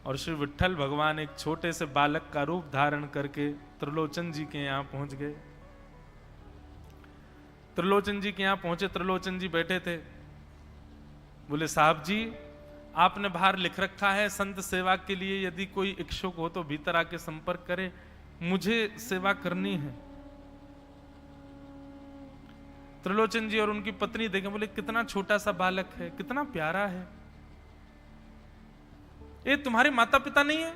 और श्री विट्ठल भगवान एक छोटे से बालक का रूप धारण करके त्रिलोचन जी के यहां पहुंच गए। त्रिलोचन जी के यहां पहुंचे, त्रिलोचन जी बैठे थे। बोले साहब जी, आपने बाहर लिख रखा है संत सेवा के लिए यदि कोई इच्छुक हो तो भीतर आके संपर्क करे, मुझे सेवा करनी है। त्रिलोचन जी और उनकी पत्नी देखें, बोले कितना छोटा सा बालक है, कितना प्यारा है, ये तुम्हारे माता पिता नहीं है?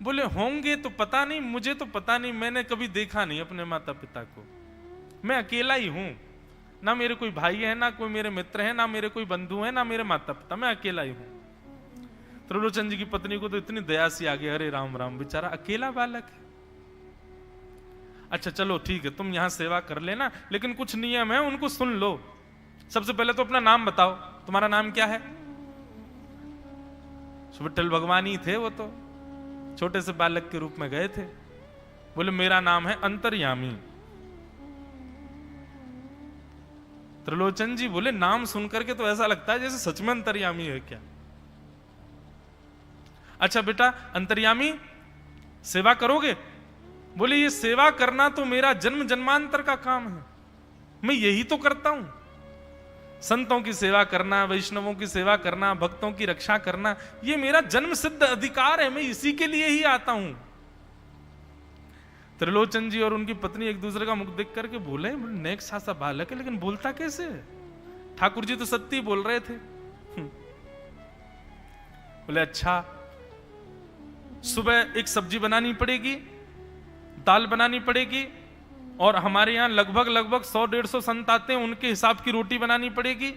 बोले होंगे तो पता नहीं, मुझे तो पता नहीं, मैंने कभी देखा नहीं अपने माता पिता को, मैं अकेला ही हूं, ना मेरे कोई भाई है, ना कोई मेरे मित्र है, ना मेरे कोई बंधु है, ना मेरे माता पिता, मैं अकेला ही हूं। त्रिलोचन जी की पत्नी को तो इतनी दया सी आ गई, अरे राम राम, बेचारा अकेला बालक है। अच्छा चलो ठीक है, तुम यहां सेवा कर लेना, लेकिन कुछ नियम है उनको सुन लो। सबसे पहले तो अपना नाम बताओ, तुम्हारा नाम क्या है? विट्ठल भगवान ही थे, वो तो छोटे से बालक के रूप में गए थे। बोले मेरा नाम है अंतर्यामी। त्रिलोचन जी बोले नाम सुनकर के तो ऐसा लगता है जैसे सच में अंतर्यामी है क्या। अच्छा बेटा अंतर्यामी, सेवा करोगे? बोले ये सेवा करना तो मेरा जन्म जन्मांतर का काम है, मैं यही तो करता हूं, संतों की सेवा करना, वैष्णवों की सेवा करना, भक्तों की रक्षा करना, ये मेरा जन्म सिद्ध अधिकार है, मैं इसी के लिए ही आता हूं। त्रिलोचन जी और उनकी पत्नी एक दूसरे का मुख देख करके बोले नेक सा बालक है, लेकिन बोलता कैसे है? ठाकुर जी तो सत्य बोल रहे थे। बोले अच्छा, सुबह एक सब्जी बनानी पड़ेगी, दाल बनानी पड़ेगी, और हमारे यहां लगभग 100-150 संत आते हैं, उनके हिसाब की रोटी बनानी पड़ेगी,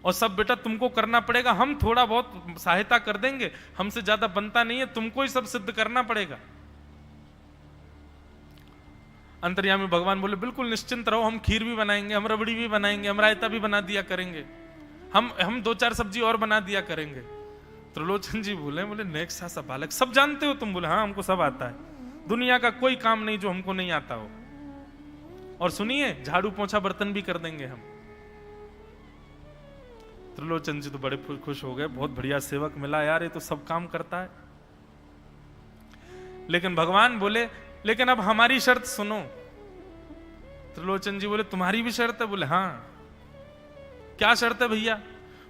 और सब बेटा तुमको करना पड़ेगा, हम थोड़ा बहुत सहायता कर देंगे, हमसे ज्यादा बनता नहीं है, तुमको ही सब सिद्ध करना पड़ेगा। अंतर्यामी भगवान बोले बिल्कुल निश्चिंत रहो, हम खीर भी बनाएंगे, हम रबड़ी भी बनाएंगे, हम रायता भी बना दिया करेंगे, हम 2-4 सब्जी और बना दिया करेंगे। त्रिलोचन जी बोले नेक सा बालक, सब जानते हो तुम? बोले हाँ हमको सब आता है, दुनिया का कोई काम नहीं जो हमको नहीं आता हो, और सुनिए झाड़ू पोंछा बर्तन भी कर देंगे हम। त्रिलोचन जी तो बड़े खुश हो गए, बहुत बढ़िया सेवक मिला यार, ये तो सब काम करता है। लेकिन भगवान बोले लेकिन अब हमारी शर्त सुनो। त्रिलोचन जी बोले तुम्हारी भी शर्त है? बोले हाँ। क्या शर्त है भैया?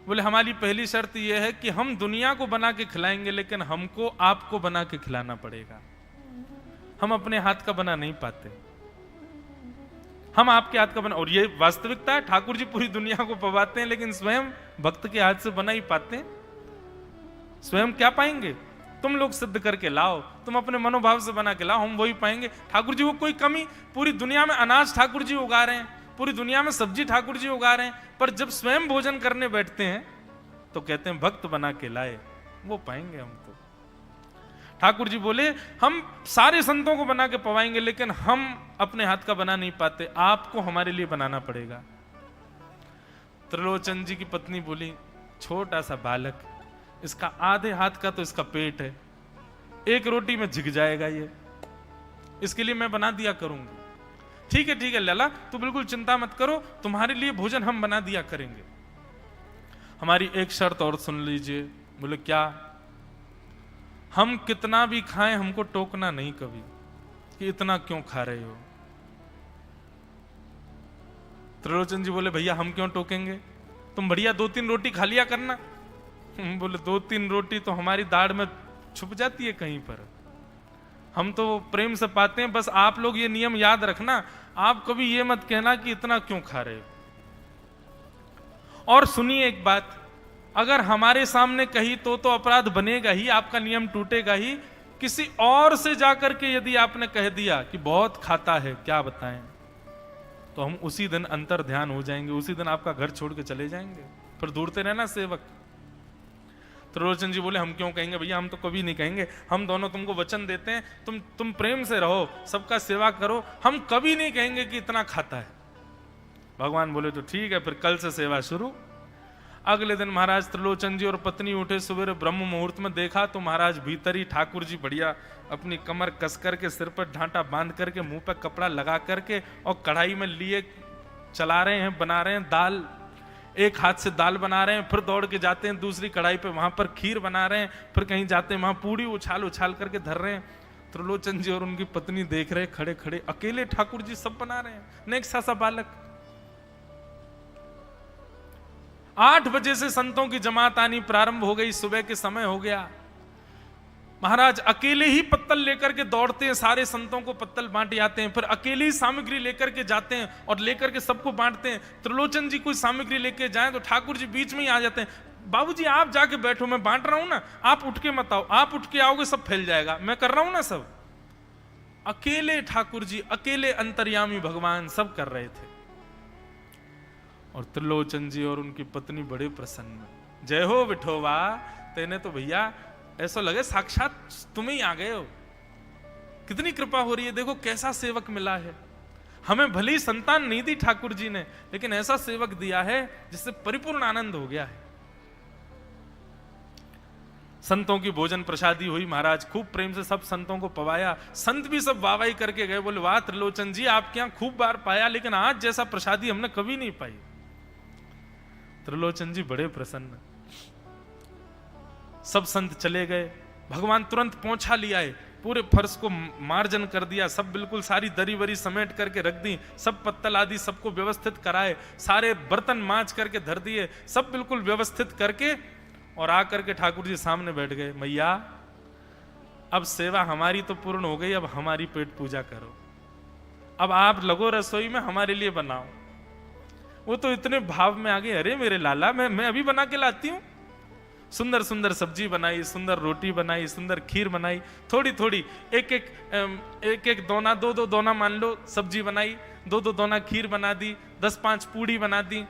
बोले हमारी पहली शर्त यह है कि हम दुनिया को बना के खिलाएंगे, लेकिन हमको आपको बना के खिलाना पड़ेगा, हम अपने हाथ का बना नहीं पाते, हम आपके हाथ का बना। और ये वास्तविकता है, ठाकुर जी पूरी दुनिया को पवाते हैं, लेकिन स्वयं भक्त के हाथ से बना ही पाते हैं। स्वयं क्या पाएंगे? तुम लोग सिद्ध करके लाओ, तुम अपने मनोभाव से बना के लाओ, हम वही पाएंगे। ठाकुर जी को कोई कमी, पूरी दुनिया में अनाज ठाकुर जी उगा रहे हैं, पूरी दुनिया में सब्जी ठाकुर जी उगा रहे हैं, पर जब स्वयं भोजन करने बैठते हैं तो कहते हैं भक्त बना के लाए, वो पाएंगे हम तो। ठाकुर जी बोले हम सारे संतों को बना के पवाएंगे, लेकिन हम अपने हाथ का बना नहीं पाते, आपको हमारे लिए बनाना पड़ेगा। त्रिलोचन जी की पत्नी बोली छोटा सा बालक, इसका आधे हाथ का तो इसका पेट है, एक रोटी में झिक जाएगा ये, इसके लिए मैं बना दिया करूंगी। ठीक है लला, तू बिल्कुल चिंता मत करो, तुम्हारे लिए भोजन हम बना दिया करेंगे। हमारी एक शर्त और सुन लीजिए। बोले क्या? हम कितना भी खाएं हमको टोकना नहीं कभी कि इतना क्यों खा रहे हो। त्रिलोचन जी बोले भैया हम क्यों टोकेंगे, तुम बढ़िया 2-3 रोटी खा लिया करना। बोले 2-3 रोटी तो हमारी दाढ़ में छुप जाती है कहीं पर, हम तो प्रेम से पाते हैं। बस आप लोग ये नियम याद रखना, आप कभी ये मत कहना कि इतना क्यों खा रहे हो। और सुनिए एक बात, अगर हमारे सामने कही तो अपराध बनेगा ही, आपका नियम टूटेगा ही। किसी और से जाकर के यदि आपने कह दिया कि बहुत खाता है, क्या बताएं, तो हम उसी दिन अंतर ध्यान हो जाएंगे, उसी दिन आपका घर छोड़ के चले जाएंगे, फिर दूरते रहना सेवक। त्रिलोचन जी बोले हम क्यों कहेंगे भैया, हम तो कभी नहीं कहेंगे, हम दोनों तुमको वचन देते हैं, तुम प्रेम से रहो, सबका सेवा करो, हम कभी नहीं कहेंगे कि इतना खाता है। भगवान बोले तो ठीक है, फिर कल से सेवा शुरू। अगले दिन महाराज त्रिलोचन जी और पत्नी उठे सवेरे ब्रह्म मुहूर्त में, देखा तो महाराज भीतर ही ठाकुर जी बढ़िया अपनी कमर कस करके, सिर पर ढांटा बांध करके, मुंह पर कपड़ा लगा करके और कढ़ाई में लिए चला रहे हैं, बना रहे हैं दाल। एक हाथ से दाल बना रहे हैं, फिर दौड़ के जाते हैं दूसरी कढ़ाई पे, वहां पर खीर बना रहे हैं, फिर कहीं जाते हैं वहां पूड़ी उछाल उछाल करके धर रहे हैं। त्रिलोचन जी और उनकी पत्नी देख रहे खड़े खड़े, अकेले ठाकुर जी सब बना रहे हैं, नेक सा बालक। 8 बजे से संतों की जमात आनी प्रारंभ हो गई, सुबह के समय हो गया। महाराज अकेले ही पत्तल लेकर के दौड़ते हैं, सारे संतों को पत्तल बांट जाते हैं, फिर अकेले ही सामग्री लेकर के जाते हैं और लेकर के सबको बांटते हैं। त्रिलोचन जी कोई सामग्री लेके जाएं तो ठाकुर जी बीच में ही आ जाते हैं, बाबूजी आप जाके बैठो, मैं बांट रहा हूं ना, आप उठ के मत आओ, आप उठ के आओगे सब फैल जाएगा, मैं कर रहा हूं ना सब। अकेले ठाकुर जी, अकेले अंतर्यामी भगवान सब कर रहे थे। और त्रिलोचन जी और उनकी पत्नी बड़े प्रसन्न, जय हो विठोबा, तेने तो भैया ऐसा लगे साक्षात तुम ही आ गए हो, कितनी कृपा हो रही है, देखो कैसा सेवक मिला है हमें। भली संतान नहीं दी ठाकुर जी ने, लेकिन ऐसा सेवक दिया है जिससे परिपूर्ण आनंद हो गया है। संतों की भोजन प्रसादी हुई, महाराज खूब प्रेम से सब संतों को पवाया। संत भी सब वाहवाही करके गए, बोले वाह त्रिलोचन जी आपके यहां खूब बार पाया, लेकिन आज जैसा प्रसादी हमने कभी नहीं पाई। त्रिलोचन जी बड़े प्रसन्न। सब संत चले गए, भगवान तुरंत पहुंचा लिया है, पूरे फर्श को मार्जन कर दिया, सब बिल्कुल सारी दरी वरी समेट करके रख दी, सब पत्तल आदि सबको व्यवस्थित कराए, सारे बर्तन मांज करके धर दिए, सब बिल्कुल व्यवस्थित करके और आकर के ठाकुर जी सामने बैठ गए। मैया अब सेवा हमारी तो पूर्ण हो गई, अब हमारी पेट पूजा करो, अब आप लगो रसोई में, हमारे लिए बनाओ। वो तो इतने भाव में आ गए, अरे मेरे लाला मैं अभी बना के लाती हूं। सुंदर सुंदर सब्जी बनाई, सुंदर रोटी बनाई, सुंदर खीर बनाई, थोड़ी थोड़ी एक एक दोना, दो दोना मान लो सब्जी बनाई, दो दोना खीर बना दी, 10-5 पूड़ी बना दी।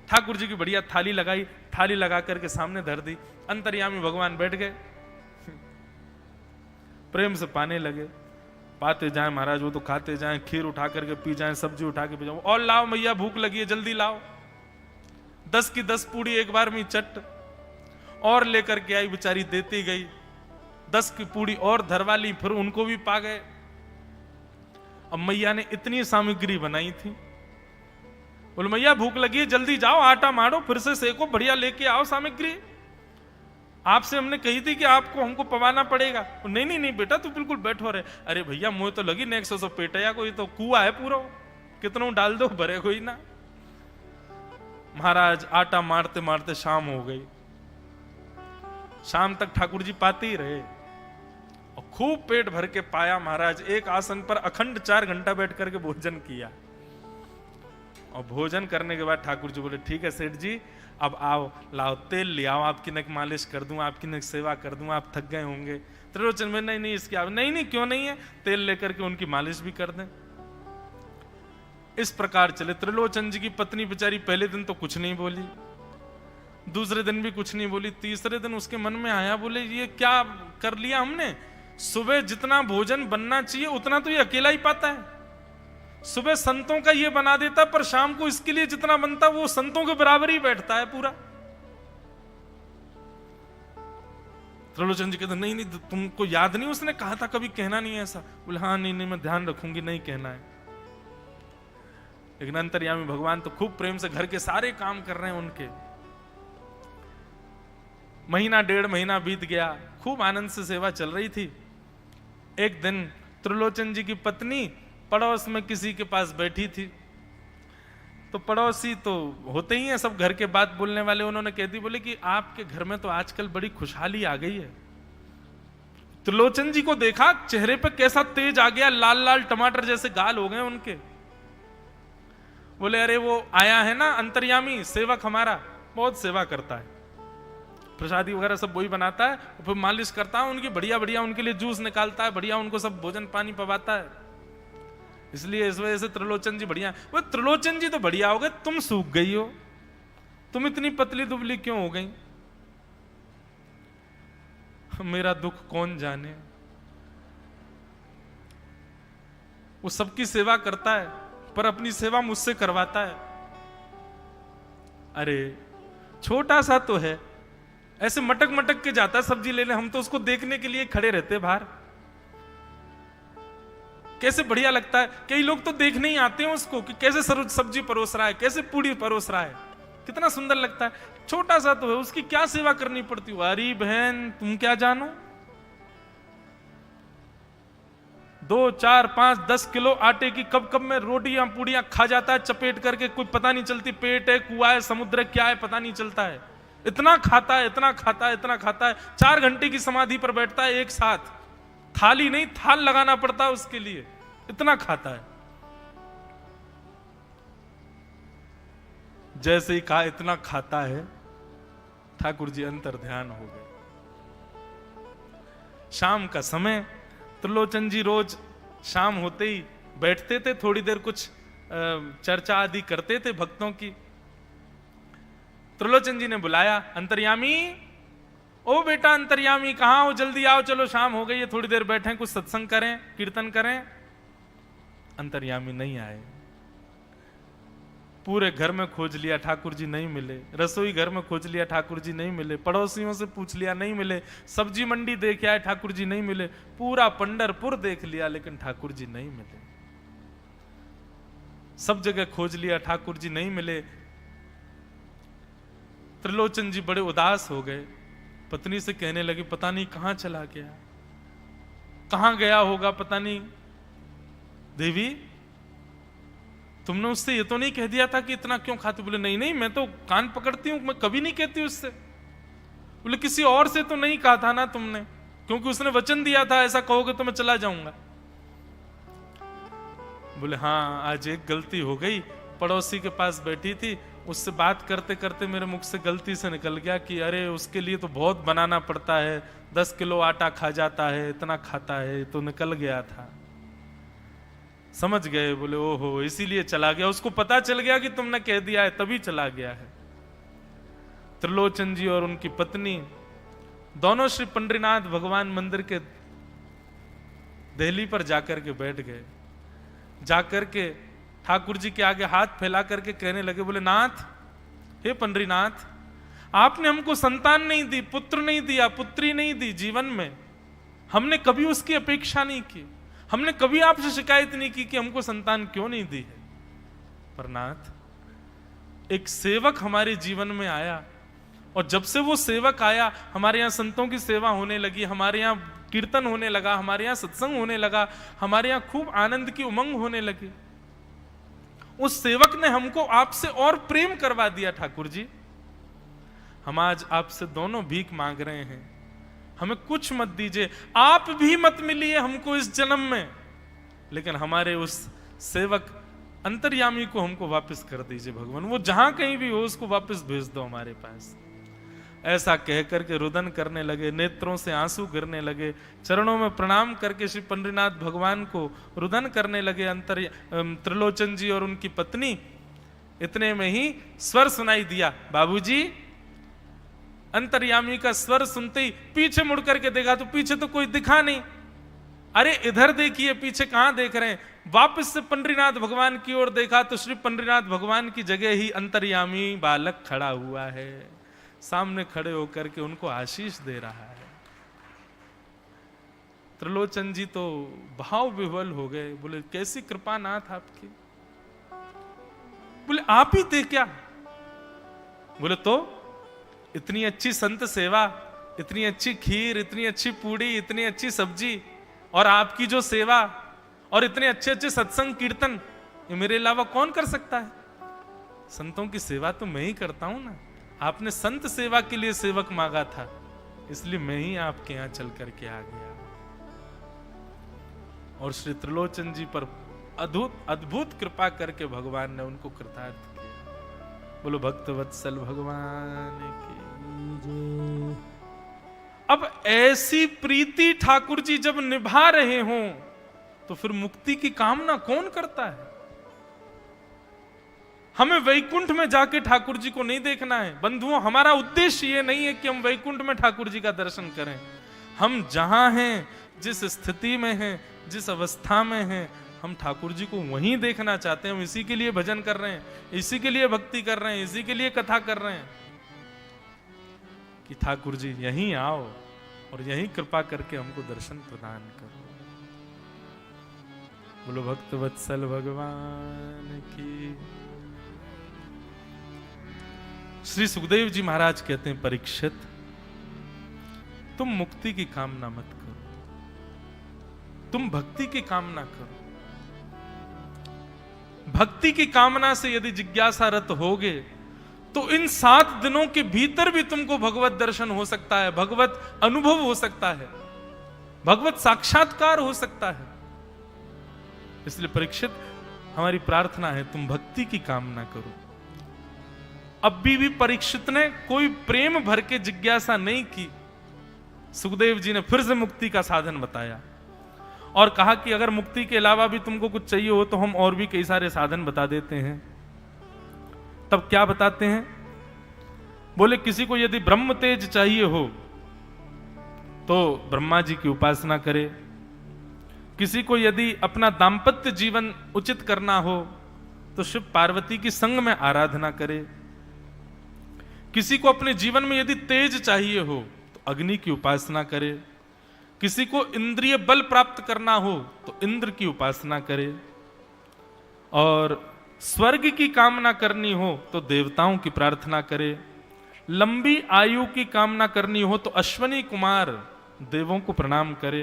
ठाकुर जी की बढ़िया थाली लगाई, थाली लगा करके सामने धर दी। अंतर्यामी भगवान बैठ गए, प्रेम से पाने लगे, पाते जाए महाराज, वो तो खाते जाए, खीर उठा करके पी जाए, सब्जी उठा के पी जाओ, और लाओ मैया भूख लगी है जल्दी लाओ। 10 की 10 पूड़ी एक बार में चट और लेकर के आई, बेचारी देती गई, 10 की पूड़ी और धरवा ली, फिर उनको भी पा गए। अब मैया ने इतनी सामग्री बनाई थी, बोले मैया भूख लगी है जल्दी जाओ, आटा मारो, फिर से सेको, बढ़िया लेके आओ सामग्री, आपसे हमने कही थी कि आपको हमको पवाना पड़ेगा। नहीं नहीं बेटा तू बिल्कुल बैठो रहे। अरे भैया मुझे तो लगी नेक्स्ट सौ पेटया, कोई तो कुआ है पूरा, कितना डाल दो भरे कोई ना। महाराज आटा मारते मारते शाम हो गई, शाम तक ठाकुर जी पाते ही रहे और खूब पेट भर के पाया। महाराज एक आसन पर अखंड 4 घंटा बैठ करके भोजन किया, और भोजन करने के बाद ठाकुर जी बोले ठीक है सेठ जी अब आओ, लाओ तेल ले आओ, आपकी नक मालिश कर दूं, आपकी नक सेवा कर दूं, आप थक गए होंगे। त्रिलोचन में नहीं इसकी नहीं क्यों नहीं है, तेल लेकर के उनकी मालिश भी कर दें। इस प्रकार चले। त्रिलोचन जी की पत्नी बेचारी पहले दिन तो कुछ नहीं बोली, दूसरे दिन भी कुछ नहीं बोली, तीसरे दिन उसके मन में आया, बोले ये क्या कर लिया हमने। सुबह जितना भोजन बनना चाहिए उतना तो ये अकेला ही पाता है। सुबह संतों का ये बना देता, पर शाम को इसके लिए जितना बनता वो संतों के बराबर ही बैठता है पूरा। त्रिलोचन जी कहते नहीं नहीं, तुमको याद नहीं उसने कहा था कभी कहना नहीं है ऐसा। बोले हाँ नहीं नहीं, मैं ध्यान रखूंगी, नहीं कहना है। लेकिन अंतर्यामी भगवान तो खूब प्रेम से घर के सारे काम कर रहे हैं उनके। महीना 1.5 महीना बीत गया, खूब आनंद से सेवा चल रही थी। एक दिन त्रिलोचन जी की पत्नी पड़ोस में किसी के पास बैठी थी, तो पड़ोसी तो होते ही हैं सब घर के बात बोलने वाले, उन्होंने कह दी, बोले कि आपके घर में तो आजकल बड़ी खुशहाली आ गई है। त्रिलोचन जी को देखा, चेहरे पे कैसा तेज आ गया, लाल लाल टमाटर जैसे गाल हो गए उनके। बोले अरे वो आया है ना अंतर्यामी सेवक हमारा, बहुत सेवा करता है, प्रसादी वगैरह सब वही बनाता है, फिर मालिश करता है उनकी, बढ़िया बढ़िया उनके लिए जूस निकालता है, बढ़िया उनको सब भोजन पानी पवाता है, इसलिए इस वजह से त्रिलोचन जी बढ़िया। वो त्रिलोचन जी तो बढ़िया हो गए, तुम सूख गई हो, तुम इतनी पतली दुबली क्यों हो गई। मेरा दुख कौन जाने। वो सबकी सेवा करता है पर अपनी सेवा मुझसे करवाता है। अरे छोटा सा तो है, ऐसे मटक मटक के जाता है सब्जी लेने, हम तो उसको देखने के लिए खड़े रहते बाहर। कैसे बढ़िया लगता है। कई लोग तो देखने ही आते हैं उसको कि कैसे सब्जी परोस रहा है, कैसे पूड़ी परोस रहा है, कितना सुंदर लगता है। छोटा सा तो है, उसकी क्या सेवा करनी पड़ती है। अरे बहन तुम क्या जानो, 2, 4, 5, 10 किलो आटे की कब कब में रोटियां पूड़ियां खा जाता है चपेट करके, कुछ पता नहीं चलती, पेट है कुआ है समुद्र क्या है पता नहीं चलता है। इतना खाता है, इतना खाता है, इतना खाता है। 4 घंटे की समाधि पर बैठता है एक साथ, थाली नहीं थाल लगाना पड़ता है उसके लिए, इतना खाता है। जैसे ही कहा इतना खाता है, ठाकुर जी अंतर ध्यान हो गए। शाम का समय, त्रिलोचन जी रोज शाम होते ही बैठते थे, थोड़ी देर कुछ चर्चा आदि करते थे भक्तों की। त्रिलोचन जी ने बुलाया, अंतर्यामी, ओ बेटा अंतर्यामी कहां हो, जल्दी आओ, चलो शाम हो गई है, थोड़ी देर बैठे कुछ सत्संग करें, कीर्तन करें। अंतर्यामी नहीं आए। पूरे घर में खोज लिया, ठाकुर जी नहीं मिले। रसोई घर में खोज लिया, ठाकुर जी नहीं मिले। पड़ोसियों से पूछ लिया, नहीं मिले। सब्जी मंडी देख आए, ठाकुर जी नहीं मिले। पूरा पंढरपुर देख लिया, लेकिन ठाकुर जी नहीं मिले। सब जगह खोज लिया, ठाकुर जी नहीं मिले। त्रिलोचन जी बड़े उदास हो गए, पत्नी से कहने लगे, पता नहीं कहां चला गया, कहां गया होगा पता नहीं। देवी तुमने उससे ये तो नहीं कह दिया था कि इतना क्यों खाती। बोले नहीं नहीं, मैं तो कान पकड़ती हूं, मैं कभी नहीं कहती उससे। बोले किसी और से तो नहीं कहा था ना तुमने, क्योंकि उसने वचन दिया था ऐसा कहोगे तो मैं चला जाऊंगा। बोले हाँ आज एक गलती हो गई, पड़ोसी के पास बैठी थी, उससे बात करते करते मेरे मुख से गलती से निकल गया कि अरे उसके लिए तो बहुत बनाना पड़ता है, 10 किलो आटा खा जाता है, इतना खाता है, तो निकल गया था। समझ गए। बोले ओहो इसीलिए चला गया, उसको पता चल गया कि तुमने कह दिया है तभी चला गया है। त्रिलोचन जी और उनकी पत्नी दोनों श्री पंडरीनाथ भगवान मंदिर के देहली पर जाकर के बैठ गए। जाकर के ठाकुर जी के आगे हाथ फैला करके कहने लगे, बोले नाथ, हे पंडरीनाथ, आपने हमको संतान नहीं दी, पुत्र नहीं दिया, पुत्री नहीं दी जीवन में, हमने कभी उसकी अपेक्षा नहीं की, हमने कभी आपसे शिकायत नहीं की कि हमको संतान क्यों नहीं दी है। पर नाथ, एक सेवक हमारे जीवन में आया, और जब से वो सेवक आया हमारे यहाँ संतों की सेवा होने लगी, हमारे यहाँ कीर्तन होने लगा, हमारे यहाँ सत्संग होने लगा, हमारे यहाँ खूब आनंद की उमंग होने लगी। उस सेवक ने हमको आपसे और प्रेम करवा दिया। ठाकुर जी, हम आज आपसे दोनों भीख मांग रहे हैं, हमें कुछ मत दीजिए, आप भी मत मिलिए हमको इस जन्म में, लेकिन हमारे उस सेवक अंतर्यामी को हमको वापस कर दीजिए भगवान। वो जहां कहीं भी हो उसको वापस भेज दो हमारे पास। ऐसा कह करके रुदन करने लगे, नेत्रों से आंसू गिरने लगे, चरणों में प्रणाम करके श्री पंडरीनाथ भगवान को रुदन करने लगे त्रिलोचन जी और उनकी पत्नी। इतने में ही स्वर सुनाई दिया, बाबूजी। अंतर्यामी का स्वर सुनते ही पीछे मुड़ करके देखा तो पीछे तो कोई दिखा नहीं। अरे इधर देखिए, पीछे कहां देख रहे हैं? वापस से पंडरीनाथ भगवान की ओर देखा तो श्री पंडरीनाथ भगवान की जगह ही अंतर्यामी बालक खड़ा हुआ है, सामने खड़े होकर के उनको आशीष दे रहा है। त्रिलोचन जी तो भाव विह्वल हो गए, बोले कैसी कृपा नाथ आपकी। बोले आप ही थे क्या? बोले तो इतनी अच्छी संत सेवा, इतनी अच्छी खीर, इतनी अच्छी पूड़ी, इतनी अच्छी सब्जी, और आपकी जो सेवा और इतने अच्छे अच्छे सत्संग कीर्तन, ये मेरे अलावा कौन कर सकता है? संतों की सेवा तो मैं ही करता हूं ना। आपने संत सेवा के लिए सेवक मांगा था, इसलिए मैं ही आपके यहां चल करके आ गया। और श्री त्रिलोचन जी पर अद्भुत कृपा करके भगवान ने उनको कृतार्थ किया। बोलो भक्त वत्सल भगवान की जय। अब ऐसी प्रीति ठाकुर जी जब निभा रहे हों तो फिर मुक्ति की कामना कौन करता है? हमें वैकुंठ में जाके ठाकुर जी को नहीं देखना है बंधुओं। हमारा उद्देश्य ये नहीं है कि हम वैकुंठ में ठाकुर जी का दर्शन करें। हम जहां हैं, जिस स्थिति में हैं, जिस अवस्था में हैं, हम ठाकुर जी को वहीं देखना चाहते हैं। हम इसी के लिए भजन कर रहे हैं, इसी के लिए भक्ति कर रहे हैं, इसी के लिए कथा कर रहे हैं कि ठाकुर जी यहीं आओ और यहीं कृपा करके हमको दर्शन प्रदान करो। बोलो भक्त वत्सल भगवान की। श्री सुखदेव जी महाराज कहते हैं, परीक्षित तुम मुक्ति की कामना मत करो, तुम भक्ति की कामना करो। भक्ति की कामना से यदि जिज्ञासारत होगे तो इन 7 दिनों के भीतर भी तुमको भगवत दर्शन हो सकता है, भगवत अनुभव हो सकता है, भगवत साक्षात्कार हो सकता है। इसलिए परीक्षित, हमारी प्रार्थना है तुम भक्ति की कामना करो। अब भी परीक्षित ने कोई प्रेम भर के जिज्ञासा नहीं की। सुखदेव जी ने फिर से मुक्ति का साधन बताया और कहा कि अगर मुक्ति के अलावा भी तुमको कुछ चाहिए हो तो हम और भी कई सारे साधन बता देते हैं। तब क्या बताते हैं? बोले किसी को यदि ब्रह्म तेज चाहिए हो तो ब्रह्मा जी की उपासना करे, किसी को यदि अपना दाम्पत्य जीवन उचित करना हो तो शिव पार्वती की संग में आराधना करे, किसी को अपने जीवन में यदि तेज चाहिए हो तो अग्नि की उपासना करे, किसी को इंद्रिय बल प्राप्त करना हो तो इंद्र की उपासना करे, और स्वर्ग की कामना करनी हो तो देवताओं की प्रार्थना करे, लंबी आयु की कामना करनी हो तो अश्वनी कुमार देवों को प्रणाम करे,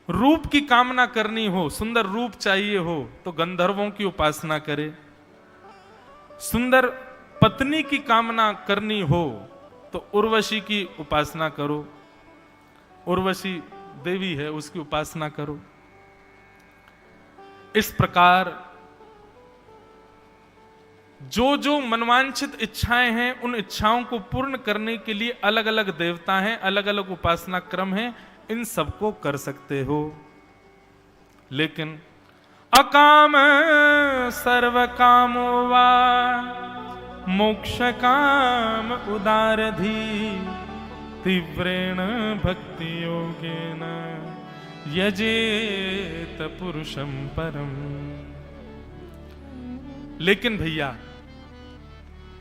रूप की कामना करनी हो, सुंदर रूप चाहिए हो तो गंधर्वों की उपासना करे, सुंदर पत्नी की कामना करनी हो तो उर्वशी की उपासना करो, उर्वशी देवी है उसकी उपासना करो। इस प्रकार जो जो मनवांछित इच्छाएं हैं उन इच्छाओं को पूर्ण करने के लिए अलग अलग देवता हैं, अलग अलग उपासना क्रम हैं, इन सबको कर सकते हो। लेकिन अकाम सर्व कामो वा मोक्ष काम उदारधी तीव्रेण भक्ति योगेन यजेत पुरुषम परम। लेकिन भैया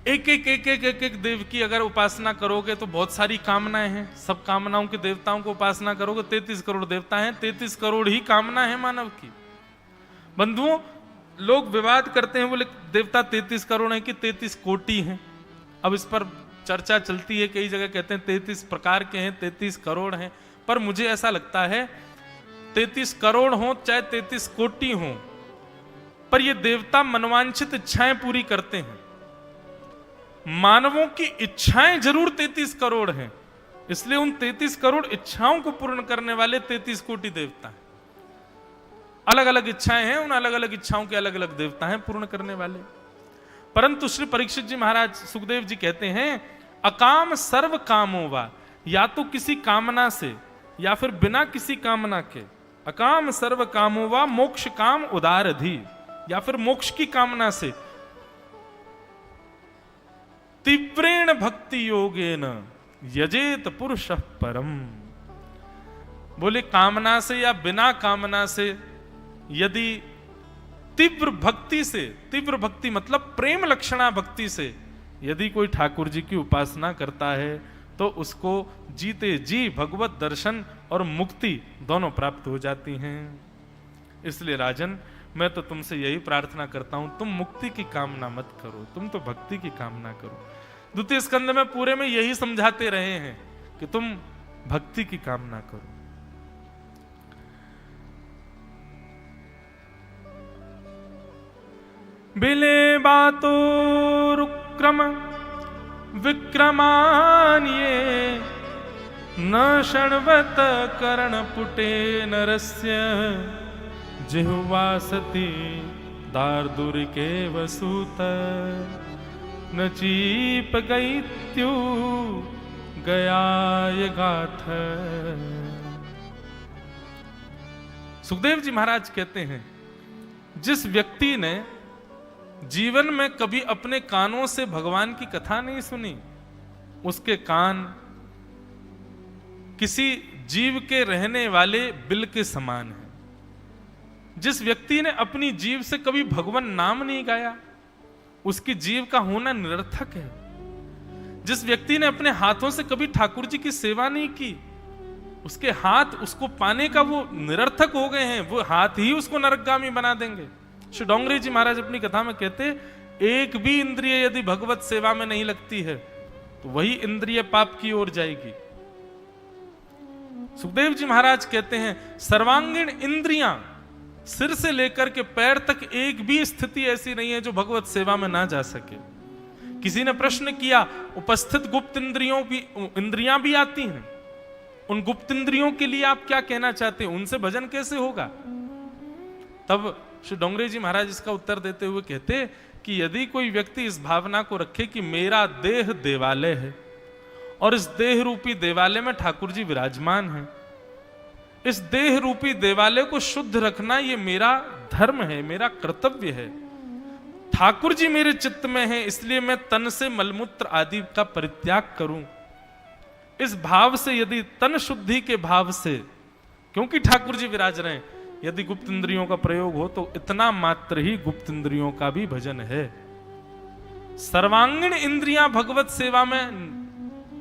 एक एक देव की अगर उपासना करोगे तो बहुत सारी कामनाएं हैं, सब कामनाओं के देवताओं को उपासना करोगे, 33 करोड़ देवता हैं, 33 करोड़ ही कामना है मानव की। बंधुओं, लोग विवाद करते हैं, बोले देवता 33 करोड़ हैं कि 33 कोटि हैं। अब इस पर चर्चा चलती है, कई जगह कहते हैं 33 प्रकार के हैं, 33 करोड़ हैं, पर मुझे ऐसा लगता है 33 करोड़ हो चाहे 33 कोटि हो, पर ये देवता मनवांछित इच्छाएं पूरी करते हैं। मानवों की इच्छाएं जरूर 33 करोड़ हैं, इसलिए उन 33 करोड़ इच्छाओं को पूर्ण करने वाले 33 कोटि देवता हैं। अलग अलग इच्छाएं हैं, उन अलग अलग इच्छाओं के अलग अलग देवता हैं पूर्ण करने वाले। परंतु श्री परीक्षित जी महाराज सुखदेव जी कहते हैं अकाम सर्व कामो वा, या तो किसी कामना से या फिर बिना किसी कामना के। अकाम सर्व कामो वा मोक्ष काम उदारधि, या फिर मोक्ष की कामना से। तीव्रेण भक्ति योगेन यजेत पुरुषः परम। बोले कामना से या बिना कामना से, यदि तीव्र भक्ति से, तीव्र भक्ति मतलब प्रेम लक्षणा भक्ति से यदि कोई ठाकुर जी की उपासना करता है तो उसको जीते जी भगवत दर्शन और मुक्ति दोनों प्राप्त हो जाती हैं। इसलिए राजन, मैं तो तुमसे यही प्रार्थना करता हूं, तुम मुक्ति की कामना मत करो, तुम तो भक्ति की कामना करो। द्वितीय स्कंद में पूरे में यही समझाते रहे हैं कि तुम भक्ति की कामना करो। बिले बातो रुक्रम विक्रमान्ये, न शण्वत कर्णपुटे नरस्य, जिह्वासति दार्दुरिके वसूत, न चीप गैत्यु गयाय गाथ। सुखदेव जी महाराज कहते हैं, जिस व्यक्ति ने जीवन में कभी अपने कानों से भगवान की कथा नहीं सुनी, उसके कान किसी जीव के रहने वाले बिल के समान है। जिस व्यक्ति ने अपनी जीव से कभी भगवान नाम नहीं गाया, उसकी जीव का होना निरर्थक है। जिस व्यक्ति ने अपने हाथों से कभी ठाकुर जी की सेवा नहीं की, उसके हाथ उसको पाने का वो निरर्थक हो गए हैं, वो हाथ ही उसको नरकगामी बना देंगे। श्री डोंगरे जी महाराज अपनी कथा में कहते, एक भी इंद्रिय यदि भगवत सेवा में नहीं लगती है तो वही इंद्रिय पाप की ओर जाएगी। सुखदेव जी महाराज कहते हैं, सर्वांगीण इंद्रियां सिर से लेकर के पैर तक एक भी स्थिति ऐसी नहीं है जो भगवत सेवा में ना जा सके। किसी ने प्रश्न किया, उपस्थित गुप्त इंद्रियां भी आती हैं, उन गुप्त इंद्रियों के लिए आप क्या कहना चाहते हैं, उनसे भजन कैसे होगा? तब श्री डोंगरे जी महाराज इसका उत्तर देते हुए कहते कि यदि कोई व्यक्ति इस भावना को रखे कि मेरा देह देवालय है और इस देह रूपी देवालय में ठाकुर जी विराजमान हैं, इस देह रूपी देवालय को शुद्ध रखना ये मेरा धर्म है, मेरा कर्तव्य है, ठाकुर जी मेरे चित्त में है, इसलिए मैं तन से मलमूत्र आदि का परित्याग करूं, इस भाव से, यदि तन शुद्धि के भाव से, क्योंकि ठाकुर जी विराज रहे हैं, यदि गुप्त इंद्रियों का प्रयोग हो तो इतना मात्र ही गुप्त इंद्रियों का भी भजन है। सर्वांगीण इंद्रियां भगवत सेवा में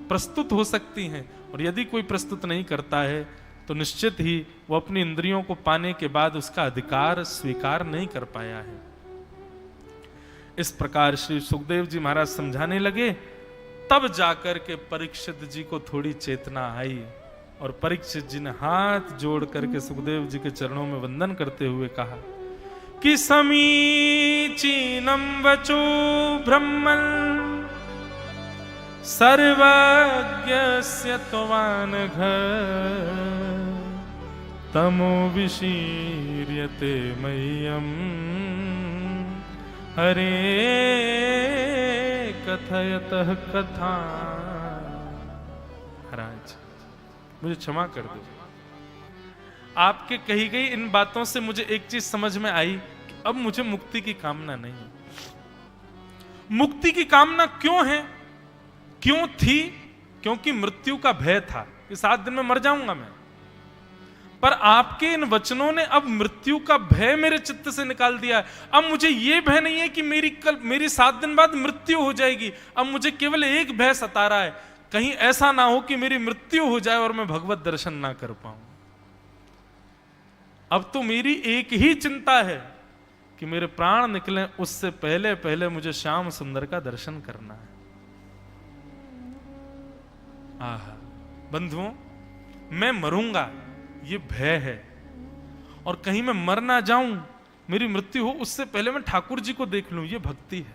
प्रस्तुत हो सकती हैं, और यदि कोई प्रस्तुत नहीं करता है तो निश्चित ही वो अपनी इंद्रियों को पाने के बाद उसका अधिकार स्वीकार नहीं कर पाया है। इस प्रकार श्री सुखदेव जी महाराज समझाने लगे, तब जाकर के परीक्षित जी को थोड़ी चेतना आई, और परीक्षित जी ने हाथ जोड़ करके सुखदेव जी के चरणों में वंदन करते हुए कहा कि समीचीनम वचो ब्रह्मन् सर्वज्ञस्य त्वानघ, तमो विशीर्यते मह्यम् हरे कथयतः कथा। महाराज मुझे क्षमा कर दो, आपके कही गई इन बातों से मुझे एक चीज समझ में आई कि अब मुझे मुक्ति की कामना नहीं है। मुक्ति की कामना क्यों है, क्यों थी? क्योंकि मृत्यु का भय था कि 7 दिन में मर जाऊंगा मैं। पर आपके इन वचनों ने अब मृत्यु का भय मेरे चित्त से निकाल दिया है। अब मुझे यह भय नहीं है कि मेरी 7 दिन बाद मृत्यु हो जाएगी। अब मुझे केवल एक भय सता रहा है, कहीं ऐसा ना हो कि मेरी मृत्यु हो जाए और मैं भगवत दर्शन ना कर पाऊं। अब तो मेरी एक ही चिंता है कि मेरे प्राण निकलें, उससे पहले पहले मुझे श्याम सुंदर का दर्शन करना है। आहा बंधुओं, मैं मरूंगा ये भय है, और कहीं मैं मर ना जाऊं, मेरी मृत्यु हो उससे पहले मैं ठाकुर जी को देख लूं, ये भक्ति है।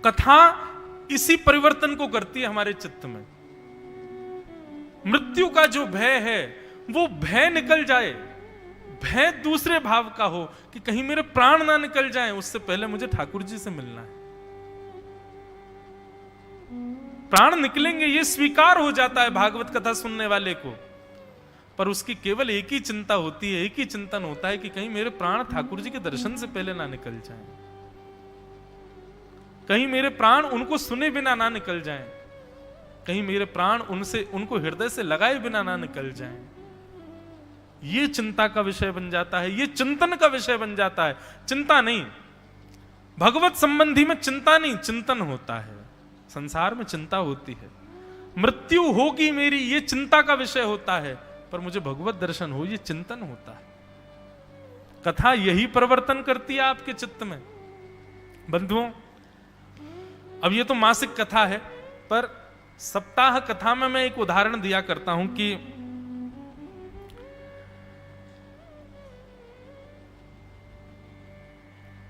कथा इसी परिवर्तन को करती है हमारे चित्त में। मृत्यु का जो भय है वो भय निकल जाए, भय दूसरे भाव का हो कि कहीं मेरे प्राण ना निकल जाएं, उससे पहले मुझे ठाकुर जी से मिलना है। प्राण निकलेंगे ये स्वीकार हो जाता है भागवत कथा सुनने वाले को, पर उसकी केवल एक ही चिंता होती है, एक ही चिंतन होता है कि कहीं मेरे प्राण ठाकुर जी के दर्शन से पहले ना निकल जाएं, कहीं मेरे प्राण उनको सुने बिना ना निकल जाएं, कहीं मेरे प्राण उनको हृदय से लगाए बिना ना निकल जाएं। ये चिंता का विषय बन जाता है, ये चिंतन का विषय बन जाता है। चिंता नहीं, भगवत संबंधी में चिंता नहीं, चिंतन होता है। संसार में चिंता होती है, मृत्यु होगी मेरी, ये चिंता का विषय होता है, पर मुझे भगवत दर्शन हो, ये चिंतन होता है। कथा यही परिवर्तन करती है आपके चित्त में। बंधुओं, अब ये तो मासिक कथा है, पर सप्ताह कथा में मैं एक उदाहरण दिया करता हूं कि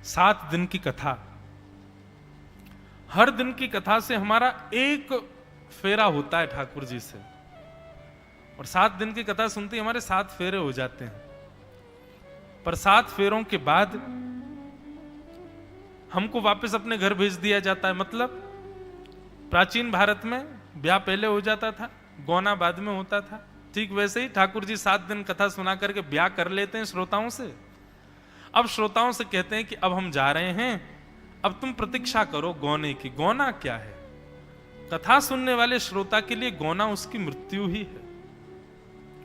7 दिन की कथा, हर दिन की कथा से हमारा एक फेरा होता है ठाकुर जी से, और 7 दिन की कथा सुनते ही हमारे 7 फेरे हो जाते हैं। पर 7 फेरों के बाद हमको वापस अपने घर भेज दिया जाता है। मतलब प्राचीन भारत में ब्याह पहले हो जाता था, गौना बाद में होता था। ठीक वैसे ही ठाकुर जी 7 दिन कथा सुना करके ब्याह कर लेते हैं श्रोताओं से। अब श्रोताओं से कहते हैं कि अब हम जा रहे हैं, अब तुम प्रतीक्षा करो गौने की। गौना क्या है? कथा सुनने वाले श्रोता के लिए गौना उसकी मृत्यु ही है।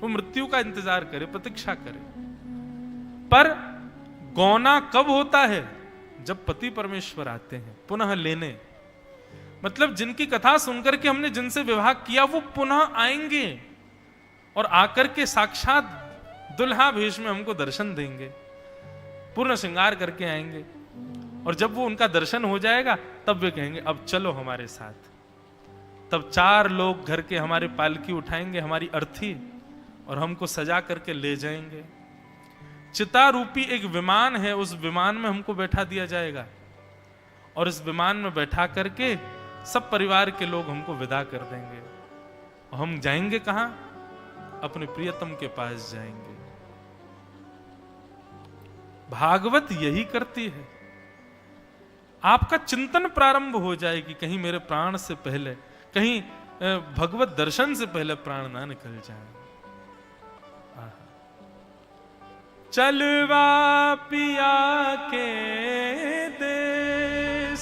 वो मृत्यु का इंतजार करे, प्रतीक्षा करे। पर गौना कब होता है? जब पति परमेश्वर आते हैं पुनः लेने। मतलब जिनकी कथा सुनकर के हमने जिनसे विवाह किया वो पुनः आएंगे और आकर के साक्षात दुल्हा भेष में हमको दर्शन देंगे, पूर्ण श्रृंगार करके आएंगे। और जब वो उनका दर्शन हो जाएगा तब वे कहेंगे अब चलो हमारे साथ। तब 4 लोग घर के हमारे पालकी उठाएंगे, हमारी अर्थी, और हमको सजा करके ले जाएंगे। चिता रूपी एक विमान है, उस विमान में हमको बैठा दिया जाएगा, और इस विमान में बैठा करके सब परिवार के लोग हमको विदा कर देंगे। और हम जाएंगे कहां? अपने प्रियतम के पास जाएंगे। भागवत यही करती है। आपका चिंतन प्रारंभ हो जाए कि कहीं मेरे प्राण से पहले, कहीं भगवत दर्शन से पहले प्राण ना निकल जाए। चलवा पिया के देश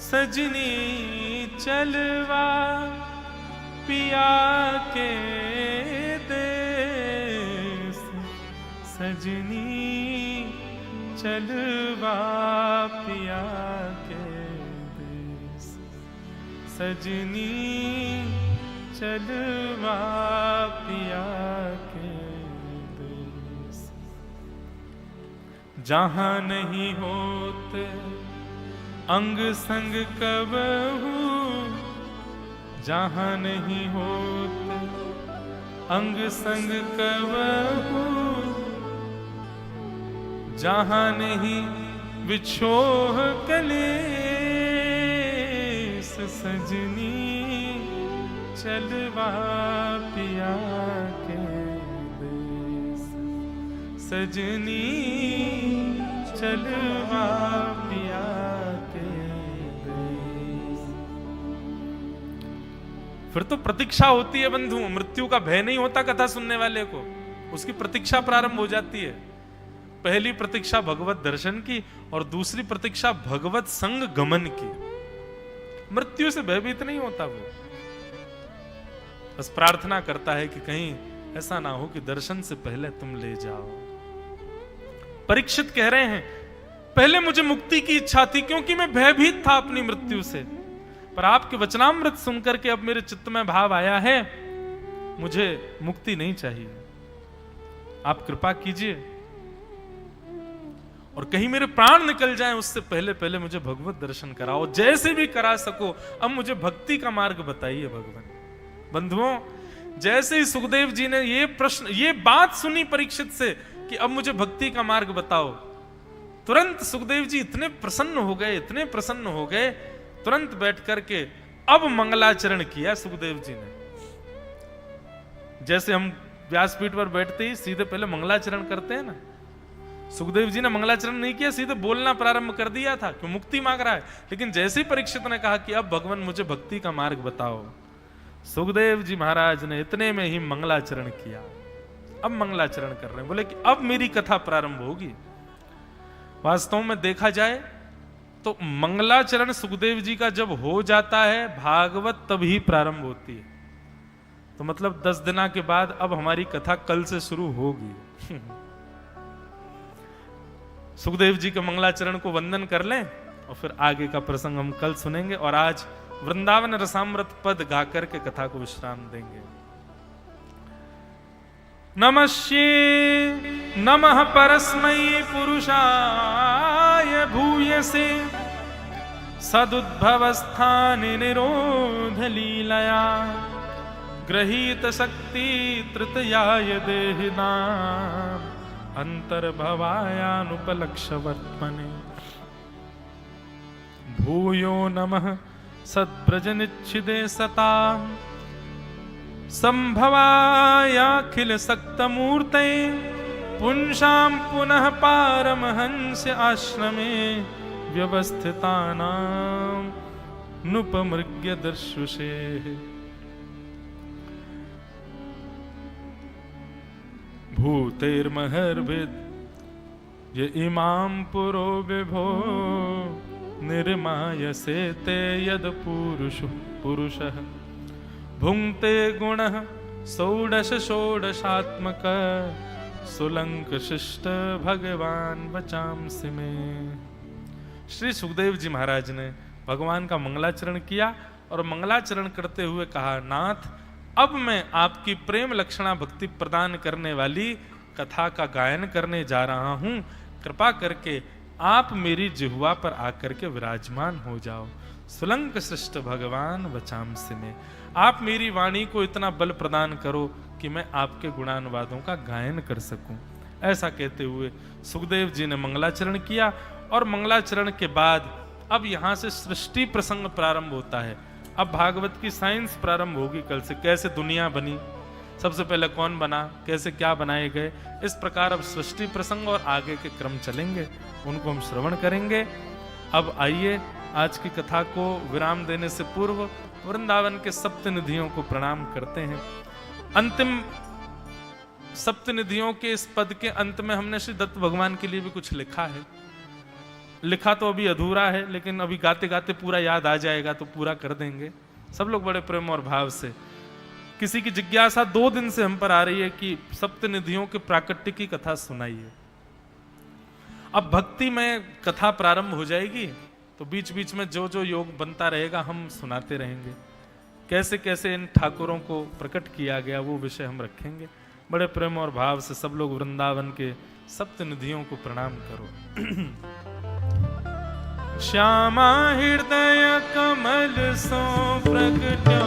सजनी, चलवा पिया के देश सजनी, चलवा पिया के देश सजनी, चलवा पिया के देश। जहां नहीं होते अंग संग कबहू, जहां नहीं होते अंग संग कबहू, जहां नहीं विछोह कलेस सजनी, चलवा पिया के देश सजनी, चलवा पिया के देश। फिर तो प्रतीक्षा होती है बंधु, मृत्यु का भय नहीं होता कथा सुनने वाले को, उसकी प्रतीक्षा प्रारंभ हो जाती है। पहली प्रतीक्षा भगवत दर्शन की और दूसरी प्रतीक्षा भगवत संग गमन की। मृत्यु से भयभीत नहीं होता वो, बस प्रार्थना करता है कि कहीं ऐसा ना हो कि दर्शन से पहले तुम ले जाओ। परीक्षित कह रहे हैं पहले मुझे मुक्ति की इच्छा थी क्योंकि मैं भयभीत था अपनी मृत्यु से, पर आपके वचनामृत सुनकर के अब मेरे चित्त में भाव आया है मुझे मुक्ति नहीं चाहिए, आप कृपा कीजिए और कहीं मेरे प्राण निकल जाएं उससे पहले पहले मुझे भगवत दर्शन कराओ, जैसे भी करा सको। अब मुझे भक्ति का मार्ग बताइए भगवान। बंधुओं, जैसे ही सुखदेव जी ने ये बात सुनी परीक्षित से कि अब मुझे भक्ति का मार्ग बताओ, तुरंत सुखदेव जी इतने प्रसन्न हो गए, इतने प्रसन्न हो गए, तुरंत बैठ करके अब मंगलाचरण किया सुखदेव जी ने। जैसे हम व्यासपीठ पर बैठते ही सीधे पहले मंगलाचरण करते हैं ना, सुखदेव जी ने मंगलाचरण नहीं किया, सीधे बोलना प्रारंभ कर दिया था कि मुक्ति मांग रहा है। लेकिन जैसे ही परीक्षित ने कहा कि अब भगवान मुझे भक्ति का मार्ग बताओ, सुखदेव जी महाराज ने इतने में ही मंगलाचरण किया। अब मंगलाचरण कर रहे हैं, बोले कि अब मेरी कथा प्रारंभ होगी। वास्तव में देखा जाए तो मंगलाचरण सुखदेव जी का जब हो जाता है, भागवत तभी प्रारंभ होती है। तो मतलब 10 दिना के बाद अब हमारी कथा कल से शुरू होगी। सुखदेव जी के मंगलाचरण को वंदन कर लें और फिर आगे का प्रसंग हम कल सुनेंगे। और आज वृंदावन रसामृत पद गाकर के कथा को विश्राम देंगे। नमस्ये नमः परस्मै पुरुषाय भूयसे सदुद्भवस्थानि निरोध लीलया गृहीत शक्ति तृतयाय देहिनाम् अंतर्भवायानुपलक्ष्यवर्त्मने भूयो नमः सद्व्रजनिच्छिदे सताम् संभवायाखिल सक्तमूर्ते पुंसां पुनः पारमहंस आश्रमे व्यवस्थितानां नुपमृग्य दर्शुषे। भूतेर्महर्भिद ये इमां पुरो विभो निर्मायसे ते यद पुरुषः भुंक्ते गुणः षोडश षोडशात्मक सुलंक शिष्ट भगवान बचांसि में। श्री सुखदेव जी महाराज ने भगवान का मंगलाचरण किया और मंगलाचरण करते हुए कहा, नाथ अब मैं आपकी प्रेम लक्षणा भक्ति प्रदान करने वाली कथा का गायन करने जा रहा हूं। कृपा करके आप मेरी जिह्वा पर आकर के विराजमान हो जाओ। सुलंक सृष्ट भगवान बचांसि में, आप मेरी वाणी को इतना बल प्रदान करो कि मैं आपके गुणानुवादों का गायन कर सकूं। ऐसा कहते हुए सुखदेव जी ने मंगलाचरण किया और मंगलाचरण के बाद अब यहां से सृष्टि प्रसंग प्रारंभ होता है। अब भागवत की साइंस प्रारंभ होगी कल से। कैसे दुनिया बनी, सबसे पहले कौन बना, कैसे क्या बनाए गए, इस प्रकार अब सृष्टि प्रसंग और आगे के क्रम चलेंगे, उनको हम श्रवण करेंगे। अब आइए आज की कथा को विराम देने से पूर्व वृंदावन के सप्तनिधियों को प्रणाम करते हैं। अंतिम सप्तनिधियों के इस पद के अंत में हमने श्री दत्त भगवान के लिए भी कुछ लिखा है। लिखा तो अभी अधूरा है, लेकिन अभी गाते गाते पूरा याद आ जाएगा तो पूरा कर देंगे। सब लोग बड़े प्रेम और भाव से, किसी की जिज्ञासा 2 दिन से हम पर आ रही है कि सप्तनिधियों के प्राकट्य की कथा सुनाइए। अब भक्ति में कथा प्रारंभ हो जाएगी तो बीच बीच में जो जो योग बनता रहेगा हम सुनाते रहेंगे। कैसे कैसे इन ठाकुरों को प्रकट किया गया वो विषय हम रखेंगे। बड़े प्रेम और भाव से सब लोग वृंदावन के सप्तनिधियों को प्रणाम करो। श्यामा हृदय कमल सो प्रगट्यो,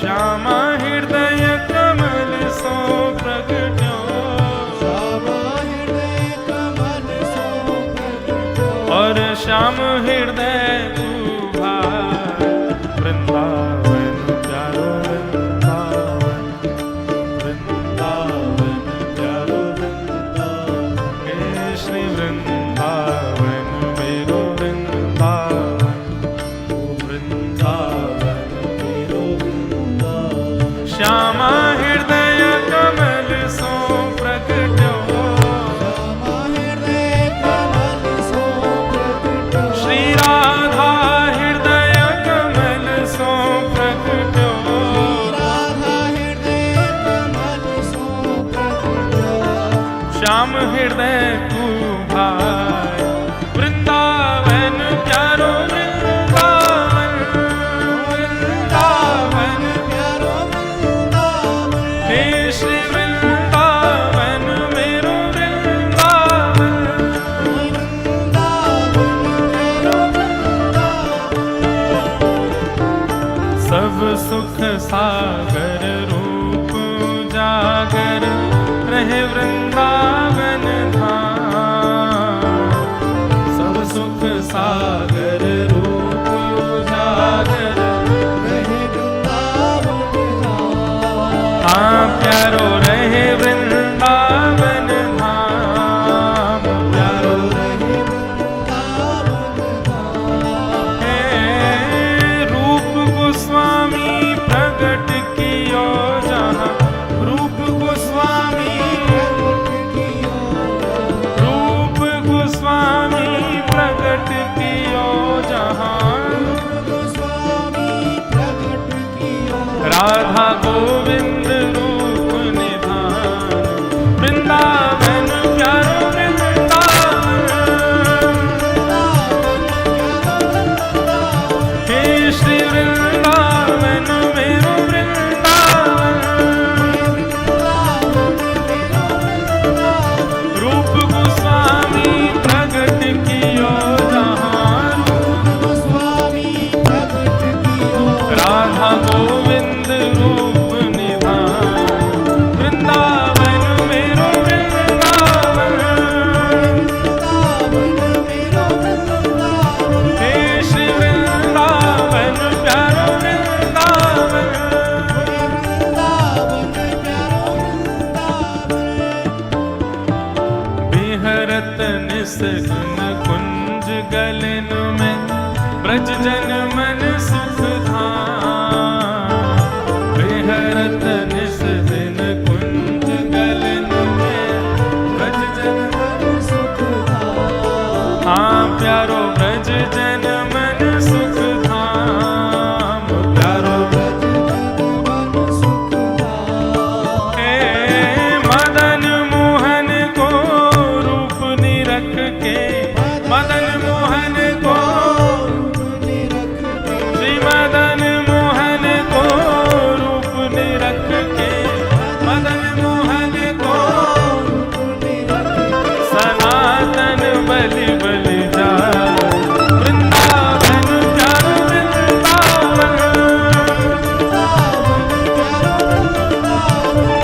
श्यामा हृदय कमल सो प्रगट्यो, और श्याम हृदय वृंदावन प्यारो वृंदावन, वृंदावन प्यारो वृंदावन, हे श्री वृंदावन मेरो वृंदावन, वृंदावन मेरो वृंदावन। श्यामा हृदय कमल सो प्रगट्यो, श्री राधा हृदय कमल सो प्रगट्यो, श्याम हृदय तू भाई, वृंदावन प्यारो वृंदावन, वृंदावन प्यारो वृंदावन, हे श्री वृंदावन मेरो वृंदावन, सब सुख सागर रूप जागर रहे वृंदावन धाम, सब सुख सागर रूप जागर रहे वृंदावन धाम। रस गुन कुंज गलन में ब्रज जन मन सुख धाम। बेहरत निस दिन कुंज गलन में ब्रज जन मन सुख धाम। हाँ प्यारो ब्रज जन मन सुख धाम, प्यारो ब्रज जन मन सुख धाम। हे मदन मोहन को रूप निरख के, मदन मोहन को श्री मदन मोहन को रूप निरख के, मदन मोहन को सनातन बलि बलि जा वृंदावन प्यारो वृंदावन।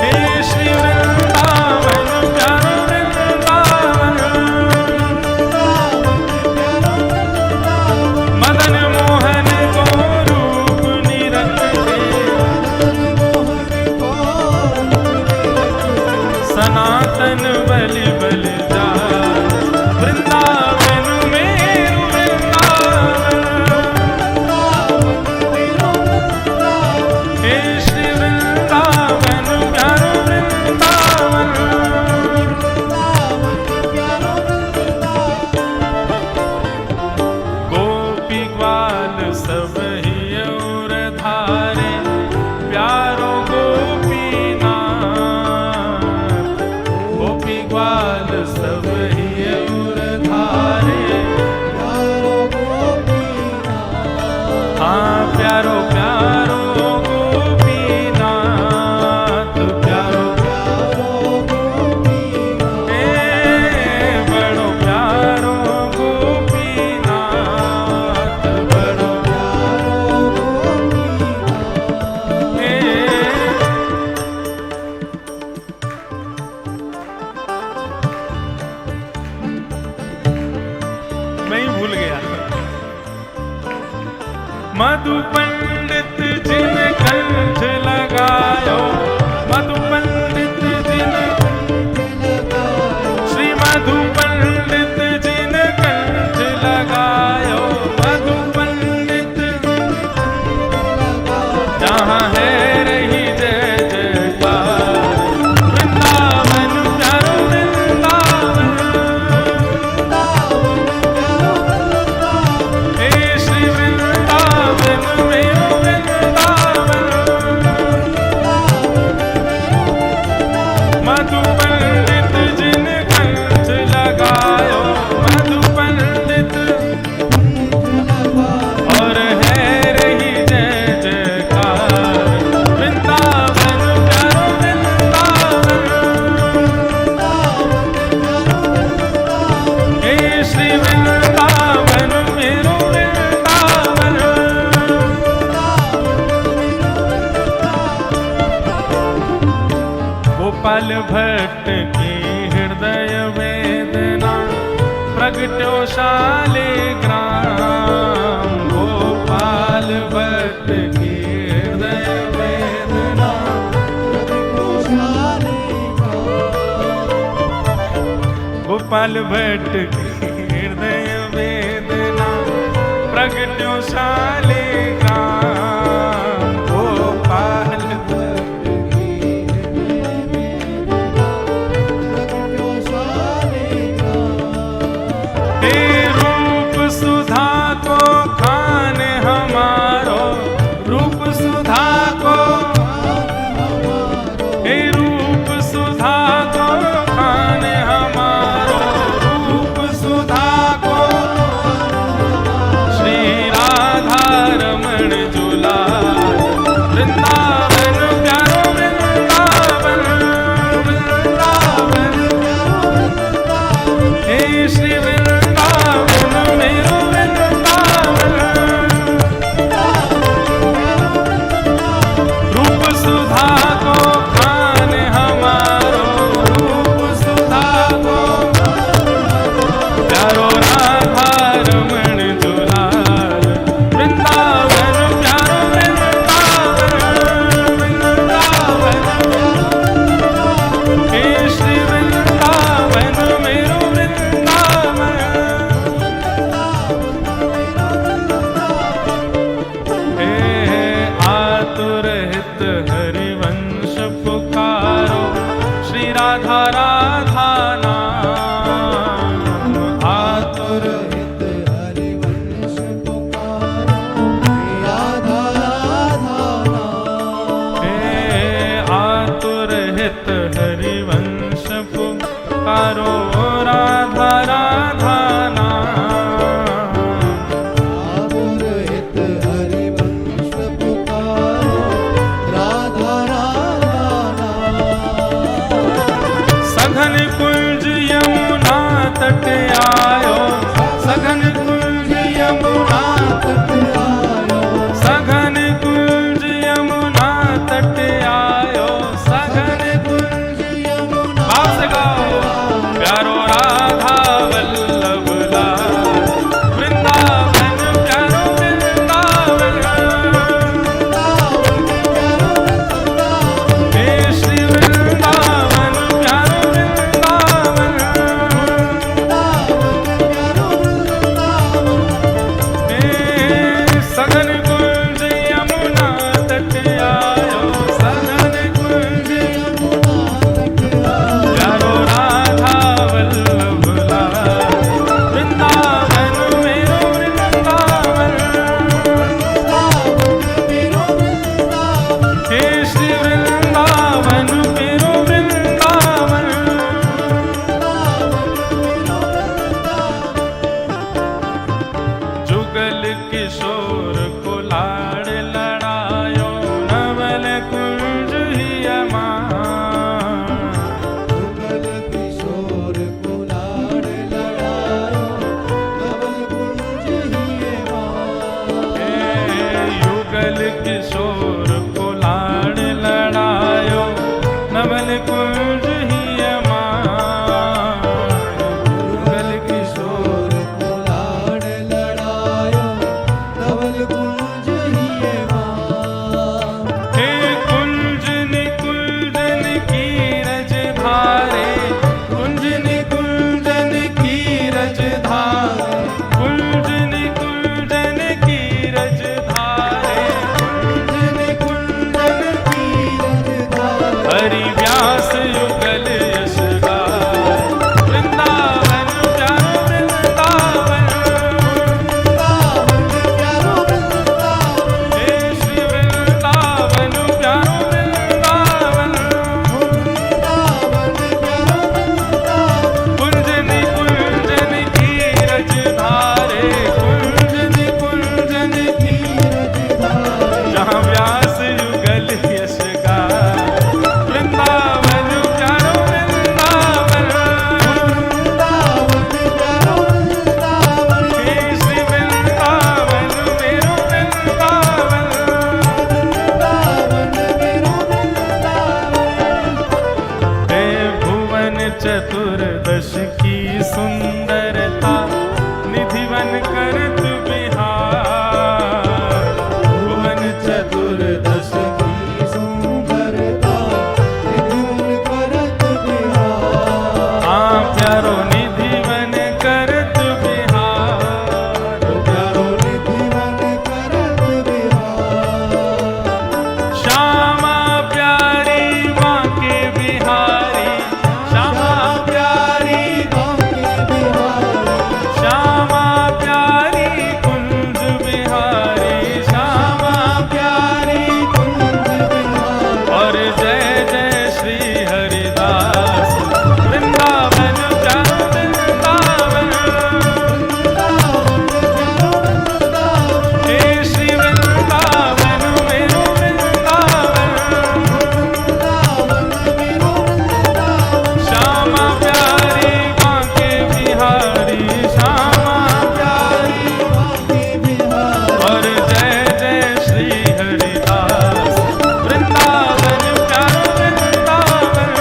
हे श्री वृंदावन प्यारो वृंदावन। मदन मोहन को रूप निरख के, सनातन बलि बलि जा वृंदावन मेरु वृंदावन। हे श्री वृंदावन प्यारो वृंदावन। गोपी ग्वाल सब ही और धारे, प्यारो गोपीनाथ। गोपी ग्वाल सब ही और धारे, प्यारो गोपीनाथ। हाँ प्यारो प्यारो गोपीनाथ, प्यारो प्यारो गोपीनाथ। हे बड़ो प्यारो गोपीनाथ, बड़ो प्यारो गोपीनाथ। हे मैं ही भूल गया। मधु पंडित जिन कंठ लगायो, मधु पंडित जिन श्री मधु पंडित जिन कंठ लगायो, मधु पंडित जहाँ है रही जय जयकार। वृंदावन प्यारो वृंदावन। हे श्री वृंदावन मेरो वृंदावन। मधु पंडित जिन कंठ लगायो, मधु पंडित और है रही जय जयकार। वृंदावन प्यारो वृंदावन। हे श्री वृंदावन मेरो वृंदावन। गोपाल भट्ट की हृदय वेदना प्रगट्यो शालिग्राम। गोपाल भट्ट की हृदय वेदना प्रगट्यो शालिग्राम। गोपाल भट्ट की हृदय वेदना प्रगट्यो शालिग्राम। गोपाल हे रूप सुधा को खाने हमारो, रूप सुधा को, हे रूप सुधा को खाने हमारो, रूप सुधा को श्री राधा राधा राधा नाम आतुर हित हरिवंश पुकारो, राधा राधा नाम। हे आतुर हित हरिवंश पुकारो, राधा राधा नाम। आतुर हित हरिवंश पुकारो, राधा राधा नाम। सघन कुंज यमुना तट आयो, सघन कुंज यमुना तट आयो, सघन कुंज यमुना तट आयो, सघन कुंज यमुना भाव से गाओ। प्यारो राधा वल्लभ लाल, वृंदावन प्यारो वृंदावन, हे श्री वृंदावन प्यारो वृंदावन, हे सघन कुंज यमुना तट आयो, सघन कुंज प्यारो राधा वल्लभ लाल, वृंदावन मेरो वृंदावन, हे श्री वृंदावन मेरो वृंदावन। जुगल किशोर को लाड़ लड़ायो, नवल कुंज ही अमान। जुगल किशोर को लाड़ लड़ायो, नवल कुंज ही मान। हे युगल किशोर को लाड़ लड़ायो, नवल कुंज ही अमान। युगल किशोर को लाड़ लड़ायो, नवल कुंज ही मान। हे कुंजन कुंजन की रज धारे, कुंजन कुंजन की रज धारे, कुंजन कुंजन की रज धारे, कुंजन कुंजन की रजधार, हरि व्यास युगल यश गाए, वृंदावन प्यारो वृंदावन, प्यारो वृंदावन, हे श्री वृंदावन प्यारो वृंदावन। प्यारो वृंदावन, कुंजन कुंजन की रज धारे, कुंजन कुंजन की रजधार, जहाँ व्यास युगल यश गाए, वृंदावन प्यारो वृंदावन, प्यारो वृंदावन, हे श्री वृंदावन मेरो वृंदावन। मेरो वृंदावन। हे भुवन चतुर्दश की सुंदरता, निधिवन करत बिहार। भुवन चतुर्दश की सुंदरता, निधिवन करत बिहार। हाँ प्यारो निधिवन करत बिहार। प्यारो निधिवन करत बिहार। श्यामा प्यारी माँ के बिहारी, श्यामा प्यारी, बांके बिहारी, श्यामा प्यारी कुंज बिहारी, श्यामा प्यारी कुंज बिहारी। और जय जय श्री हरिदास, वृंदावन प्यारो वृंदावन, हे श्री वृंदावन मेरो वृंदावन। श्यामा प्यारी बांके बिहारी, श्यामा प्यारी, और जय जय श्री हरिदास, वृंदावन प्यारो वृंदावन,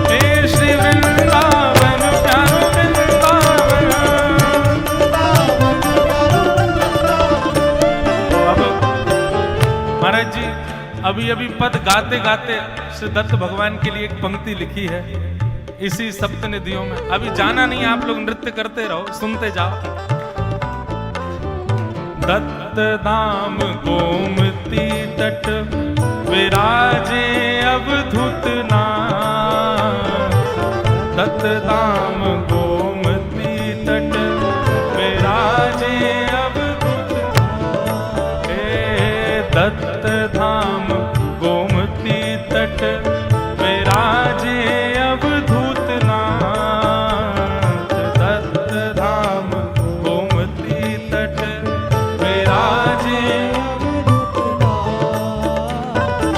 हे श्री वृंदावन प्यारो वृंदावन। अब महाराज जी अभी अभी पद गाते गाते श्री दत्त भगवान के लिए एक पंक्ति लिखी है इसी सप्तनिधियों में। अभी जाना नहीं है, आप लोग नृत्य करते रहो, सुनते जाओ। दत्त धाम गोमती तट विराजे अवधूत नाथ। दत्त धाम गोमती तट विराजे अवधूत नाथ। हे दत्त धाम गोमती तट विराजे अवधूत नाथ। दत्त धाम गोमती तट विराजे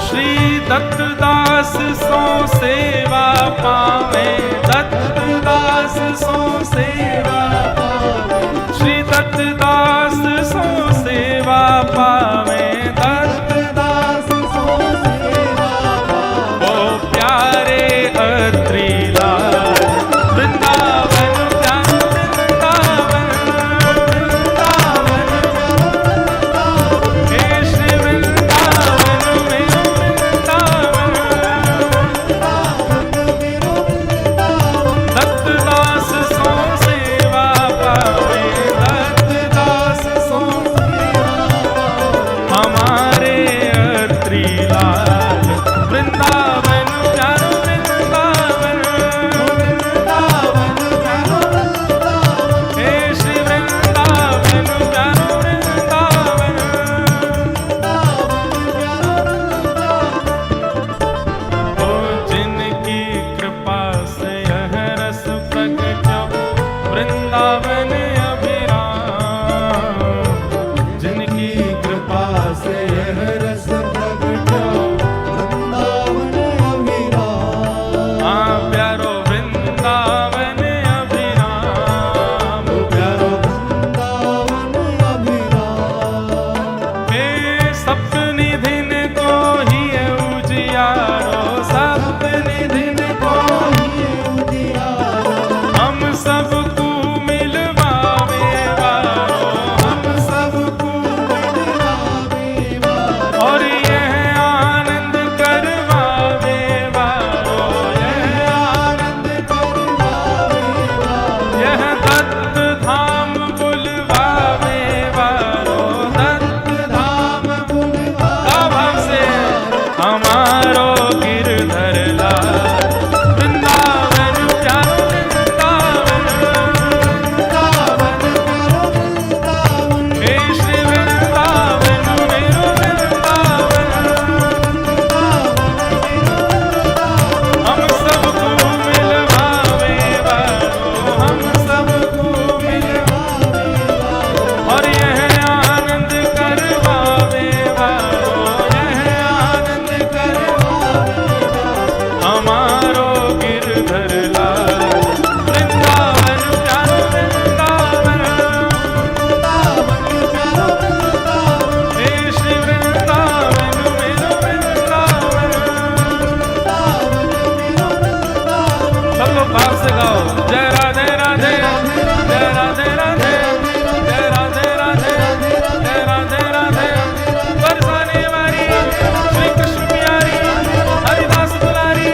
श्री दत्तदास सो सेवा पावे। दत्तदास सो सेवा पावे। श्री दत्तदास सो सेवा पावे। दत्तदास सो सेवा पावे। ओ प्यारे अत्रि लाल वृंदावन प्यारे वृंदावन वृंदावन हे श्री वृंदावन मेरो वृंदावन। दत्तदास सो सेवा पावे। दत्तदास सो सेवा पावे। हमारे अत्रि लाल वृंदावन प्यारो वृंदावन वृंदावन प्यारो वृंदावन हे श्री वृंदावन प्यारो वृंदावन ओ जिनकी कृपा से यह रस प्रगटो वृंदावन अभिराम। जिनकी कृपा से यह रस प्रगटो वृंदावन अभिराम। हाँ प्यारो वृंदावन अभिराम। प्यारो वृंदावन अभिराम। हे सपनी दिन को ही उजियारो। सपनी दिन को हम सबको मिलवावे वारो। हम सबको और यह आनंद करवावे वारो। यह आनंद यह दत्त धाम बुलवावे वारो। दत्त धाम का भाव से हमारो गिरधर लाल वृंदावन प्यारो वृंदावन हे श्री वृंदावन मेरो वृंदावन। हम सबको मिलवावे वारो। हम सबको मिलवावे और यह आनंद करवावे वारो। यह आनंद करवावे हमारो गिरधर लाल वृंदावन प्यारो वृंदावन हे श्री वृंदावन मेरो वृंदावन। सब लोग भाव से गाओ जय राधे राधे जय राधे राधे जय राधे राधे जय राधे राधे। बरसाने वाली श्री कृष्ण प्यारी हरिदास दुलारी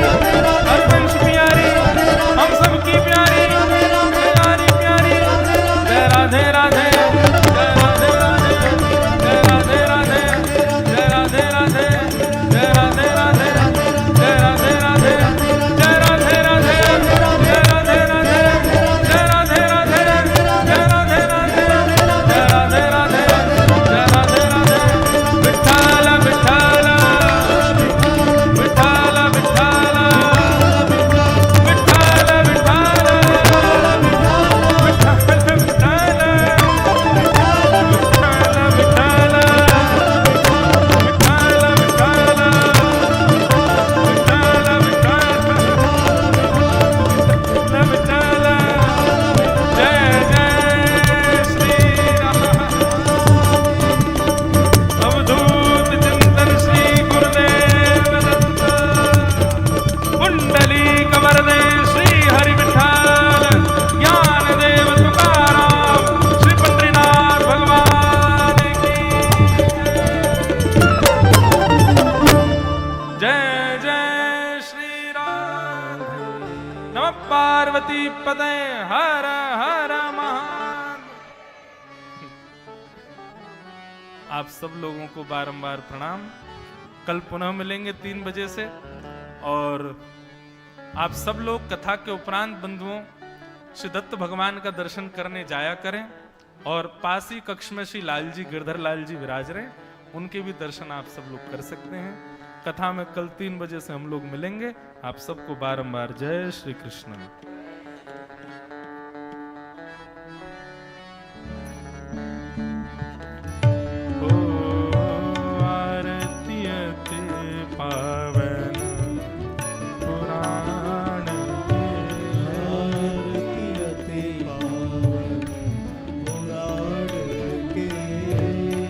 हरवंश प्यारी हम सबकी प्यारी प्यारी प्यारी जय राधे राधे जय राधे राधे जय राधे राधे जय राधे राधे जय राधे राधे जय राधे राधे जय राधे राधे जय राधे राधे जय राधे राधे जय राधे राधे जय राधे राधे जय राधे राधे। विठ्ठल विठ्ठल विठ्ठल विठ्ठल विठ्ठल जय जय श्री राम। अवधूत चिंतन श्री गुरुदेव दत्त। कुंडली कमरदे श्री हरि विठ्ठल ज्ञान देव तुकाराम श्री पंडरीनाथ भगवान की जय जय श्री राम। नमः पार्वती पदे हर हर महादेव। आप सब लोगों को बारंबार प्रणाम। कल पुनः मिलेंगे 3 बजे से, और आप सब लोग कथा के उपरांत बंधुओं श्री दत्त भगवान का दर्शन करने जाया करें, और पास ही कक्ष में श्री लाल जी, गिरधर लाल जी विराज रहे, उनके भी दर्शन आप सब लोग कर सकते हैं। कथा में कल 3 बजे से हम लोग मिलेंगे। आप सबको बारंबार जय श्री कृष्ण।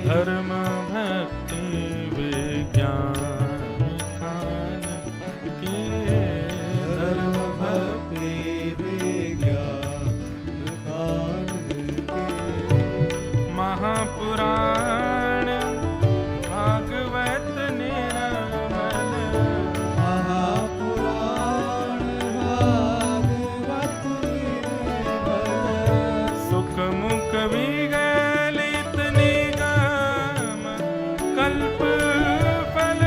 धर्म भक्ति विज्ञान खान के, धर्म भक्ति विज्ञान खान के, महापुराण भागवत निर्मल, महापुराण भागवत निर्मल, सुख मुख विगलित निगम कल्प फल,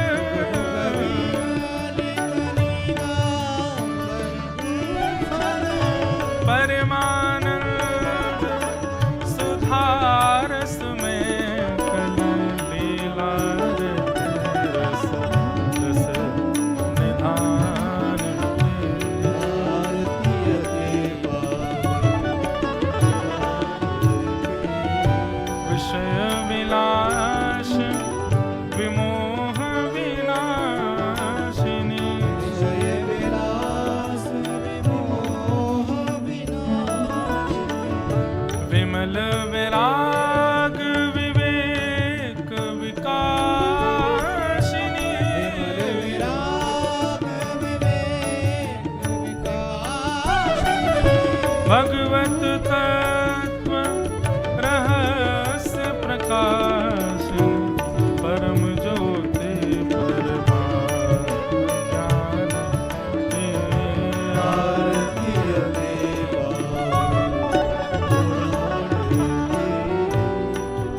परमानंद सुधारस में कल लीला रस रस निधान के, भारतीय के विषय विलास विमोह विनाशिनी, विषय विलास विमोह विनाशिनी, विमल विराग विवेक विकासिनी, विमल विराग विवेक विकासिनी, भगवत तत्व रहस्य प्रकाश, परम ज्योति परमात्म ज्ञान के, भारतीय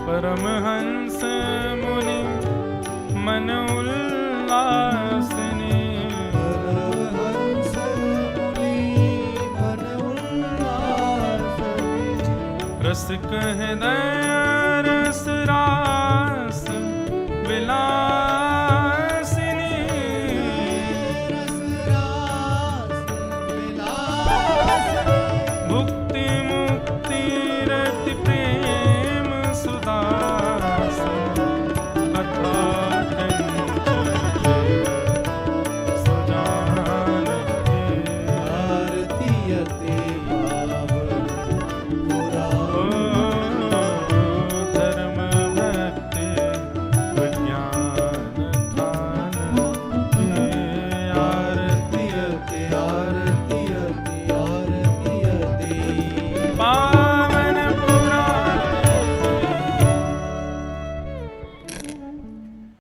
परमहंस मुनि मन उल्लासिनी, परमहंस मुनि मन उल्लासिनी, रसिक हृदय रस रास विलासिनी, रस रास विलासिनी, भुक्ति मुक्ति रति प्रेम सुदास, कथा कंचन सुजान के, भारतीय ते पावन ओ धर्म भक्ति विज्ञान खान के, भारतीय ते, भारतीय ते, भारतीय ते, पार